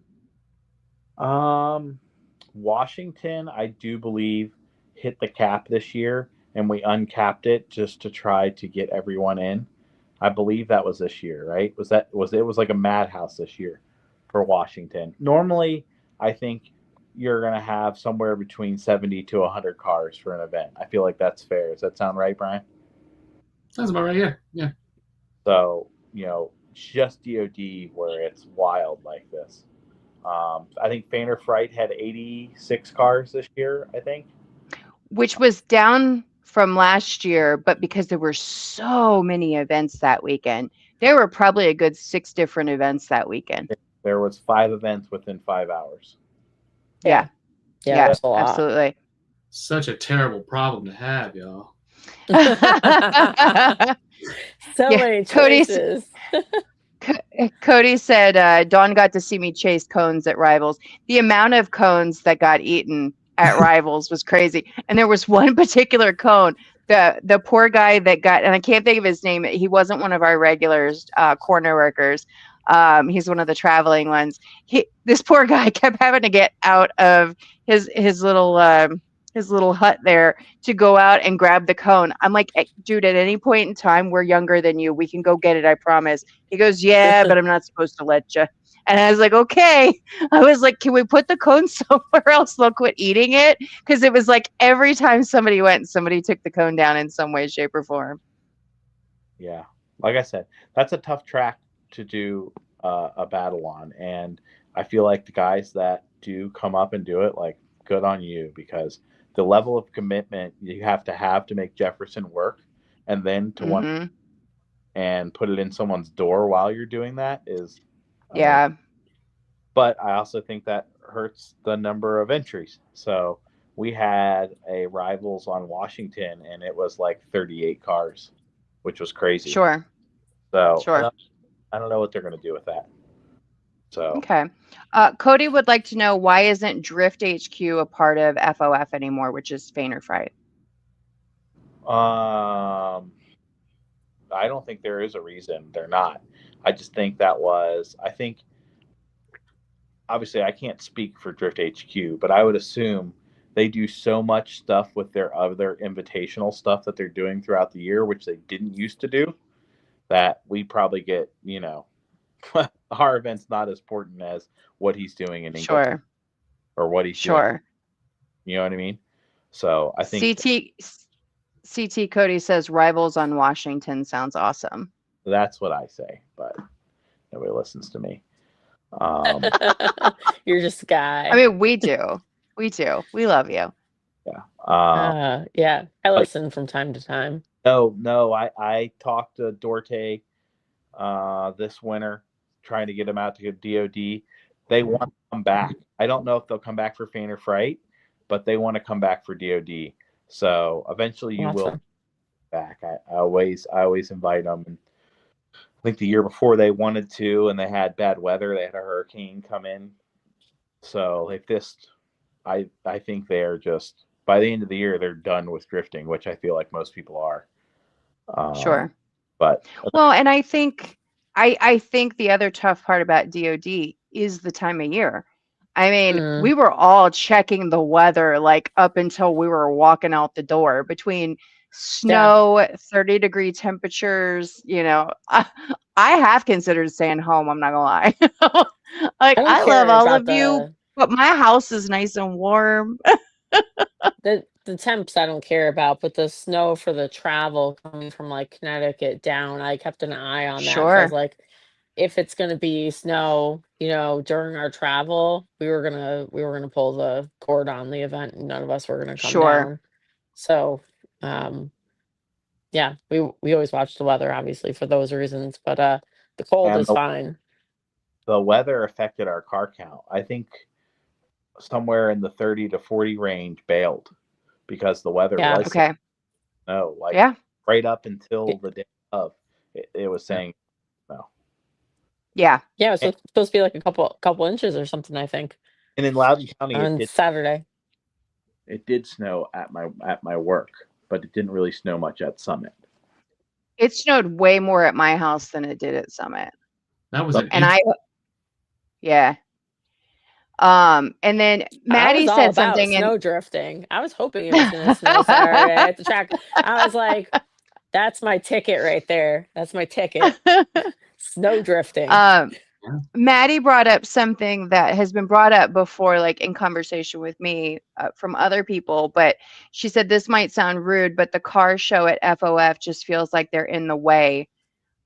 Washington, I do believe, hit the cap this year, and we uncapped it just to try to get everyone in. I believe that was this year, right? It was like a madhouse this year for Washington. Normally, I think you're going to have somewhere between 70 to 100 cars for an event. I feel like that's fair. Does that sound right, Brian? Sounds about right. Yeah. Yeah. So, just DOD where it's wild like this. I think Fainer Fright had 86 cars this year, I think. Which was down from last year, but because there were so many events that weekend, there were probably a good 6 different events that weekend. There was 5 events within 5 hours. Yeah. Yeah, that's a lot. Absolutely. Such a terrible problem to have, y'all. So many choices. Cody said, Dawn got to see me chase cones at Rivals. The amount of cones that got eaten at Rivals was crazy. And there was one particular cone, the poor guy that got, and I can't think of his name. He wasn't one of our regulars, corner workers. He's one of the traveling ones. This poor guy kept having to get out of his little hut there to go out and grab the cone. I'm like, dude, at any point in time, we're younger than you. We can go get it. I promise. He goes, yeah, but I'm not supposed to let you. And I was like, okay. I was like, can we put the cone somewhere else? They'll quit eating it. Because it was like every time somebody went, somebody took the cone down in some way, shape, or form. Yeah. Like I said, that's a tough track to do a battle on. And I feel like the guys that do come up and do it, like, good on you, because the level of commitment you have to make Jefferson work, and then to want and put it in someone's door while you're doing that is yeah. But I also think that hurts the number of entries. So we had a Rivals on Washington, and it was like 38 cars, which was crazy. Sure. So sure. I don't know what they're going to do with that. So okay. Cody would like to know, why isn't Drift HQ a part of FOF anymore, which is Fainer Fright? I don't think there is a reason they're not. I just think obviously I can't speak for Drift HQ, but I would assume they do so much stuff with their other invitational stuff that they're doing throughout the year, which they didn't used to do, that we probably get, our event's not as important as what he's doing in England Sure. or what he's doing. Sure. You know what I mean? So I think CT Cody says rivals on Washington sounds awesome. that's what I say, but nobody listens to me. You're just a guy. I mean, we do. We do. We love you. Yeah. Yeah. I listen from time to time. No. I talked to Dorte this winter, trying to get him out to get DOD. They want to come back. I don't know if they'll come back for Faint or Fright, but they want to come back for DOD. So eventually you will Awesome. back. I always invite them. And I think the year before they wanted to, and they had bad weather. They had a hurricane come in. So if this, I think they're just, by the end of the year, they're done with drifting, which I feel like most people are. Sure. But Well, and I think the other tough part about DOD is the time of year. I mean, we were all checking the weather like up until we were walking out the door, between snow, 30-degree temperatures, I have considered staying home, I'm not gonna lie. Like, I don't I love care all about of you, but my house is nice and warm. the temps I don't care about, but the snow for the travel coming from like Connecticut down, I kept an eye on that because I was Sure. like, if it's gonna be snow, during our travel, we were gonna pull the cord on the event, and none of us were gonna come Sure. down. So, yeah, we always watch the weather, obviously, for those reasons, but the cold and is fine. the weather affected our car count. I think somewhere in the 30 to 40 range bailed because the weather Yeah. was Okay. no, like Yeah. right up until the day of it was saying no. Yeah. Yeah, it was supposed to be like a couple inches or something, I think, And in Loudoun County, on Saturday. it did snow at my work, but it didn't really snow much at Summit. It snowed way more at my house than it did at Summit. That was an And yeah. And then I Maddie was all said about something, and snow drifting. I was hoping it was going to snow Saturday at the track. I was like, that's my ticket right there. That's my ticket. Snow drifting. Maddie brought up something that has been brought up before, like in conversation with me from other people, but she said this might sound rude, but the car show at FOF just feels like they're in the way.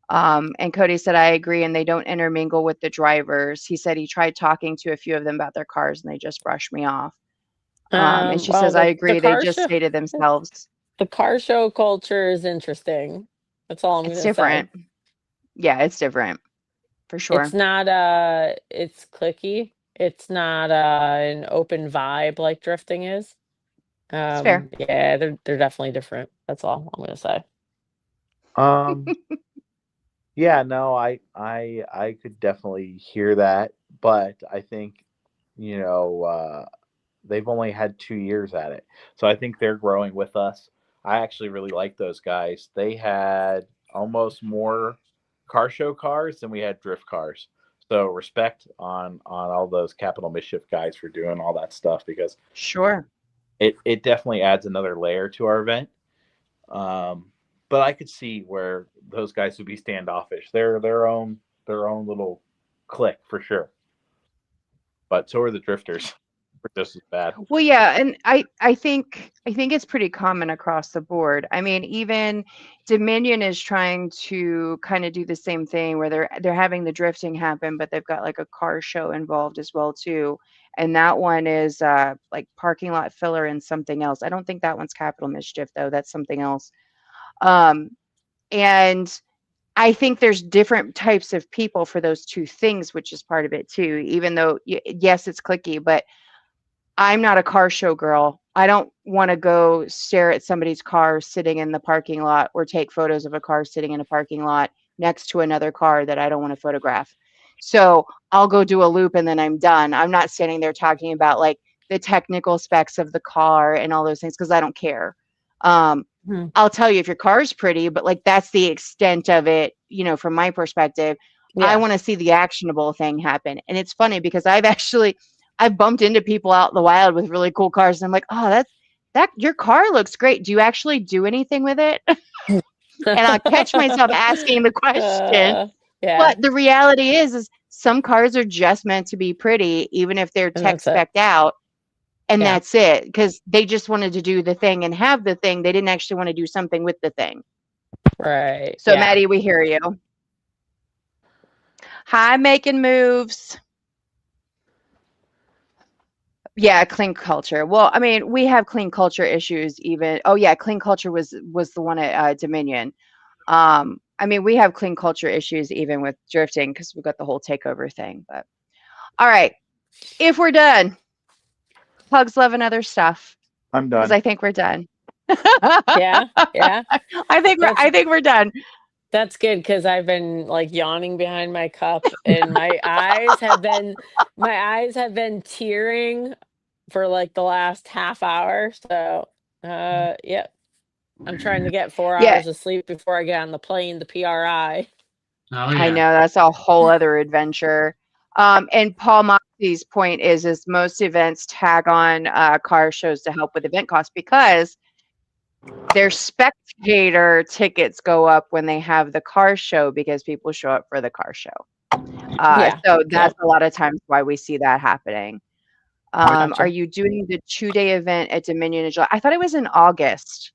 And Cody said, I agree, and they don't intermingle with the drivers. He said he tried talking to a few of them about their cars, and they just brushed me off. And she says, I agree, they just stay to themselves. The car show culture is interesting. That's all I'm going to say. It's different. Yeah, it's different. For sure. It's not it's cliquey. It's not an open vibe like drifting is. It's fair. Yeah, they're definitely different. That's all I'm going to say. Yeah, no, I could definitely hear that, but I think they've only had 2 years at it, so I think they're growing with us. I actually really like those guys. They had almost more car show cars than we had drift cars, so respect on all those Capital Mischief guys for doing all that stuff, because sure, it definitely adds another layer to our event. But I could see where those guys would be standoffish. They're their own little clique for sure. But so are the drifters. We're just as bad. Well, yeah, and I think it's pretty common across the board. I mean, even Dominion is trying to kind of do the same thing, where they're having the drifting happen, but they've got like a car show involved as well too. And that one is like parking lot filler and something else. I don't think that one's Capital Mischief though. That's something else. And I think there's different types of people for those two things, which is part of it too. Even though, yes, it's cliquey, but I'm not a car show girl. I don't want to go stare at somebody's car sitting in the parking lot, or take photos of a car sitting in a parking lot next to another car that I don't want to photograph. So I'll go do a loop and then I'm done. I'm not standing there talking about like the technical specs of the car and all those things, because I don't care. I'll tell you if your car is pretty, but like that's the extent of it, from my perspective. Yeah. I want to see the actionable thing happen. And it's funny because I've bumped into people out in the wild with really cool cars, and I'm like, oh, that your car looks great. Do you actually do anything with it? And I'll catch myself asking the question. But the reality is some cars are just meant to be pretty, even if they're tech spec'd out. And that's it, because they just wanted to do the thing and have the thing. They didn't actually want to do something with the thing. Right. So, Maddie, we hear you. Hi, making moves. Yeah, clean culture. Well, I mean, we have clean culture issues even. Oh, yeah, clean culture was the one at Dominion. I mean, we have clean culture issues even with drifting because we've got the whole takeover thing. But all right, if we're done, hugs, love, and other stuff. I'm done. Because I think we're done. Yeah. I think we're done. That's good because I've been like yawning behind my cup and my eyes have been tearing for like the last half hour. So yep. I'm trying to get 4 hours of sleep before I get on the plane to PRI. Oh yeah. I know that's a whole other adventure. And Paul Moxie's point is most events tag on car shows to help with event costs because their spectator tickets go up when they have the car show because people show up for the car show. So that's a lot of times why we see that happening. Gotcha. Are you doing the 2-day event at Dominion in July? I thought it was in August,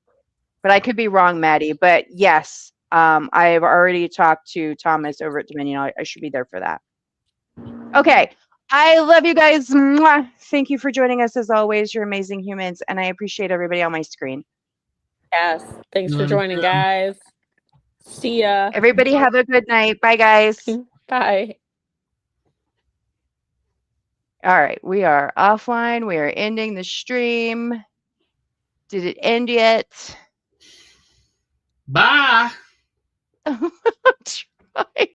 but I could be wrong, Maddie. But yes, I've already talked to Thomas over at Dominion. I should be there for that. Okay. I love you guys. Mwah. Thank you for joining us as always. You're amazing humans, and I appreciate everybody on my screen. Yes. Thanks for joining, guys. See ya. Everybody have a good night. Bye, guys. Bye. All right. We are offline. We are ending the stream. Did it end yet? Bye. Try.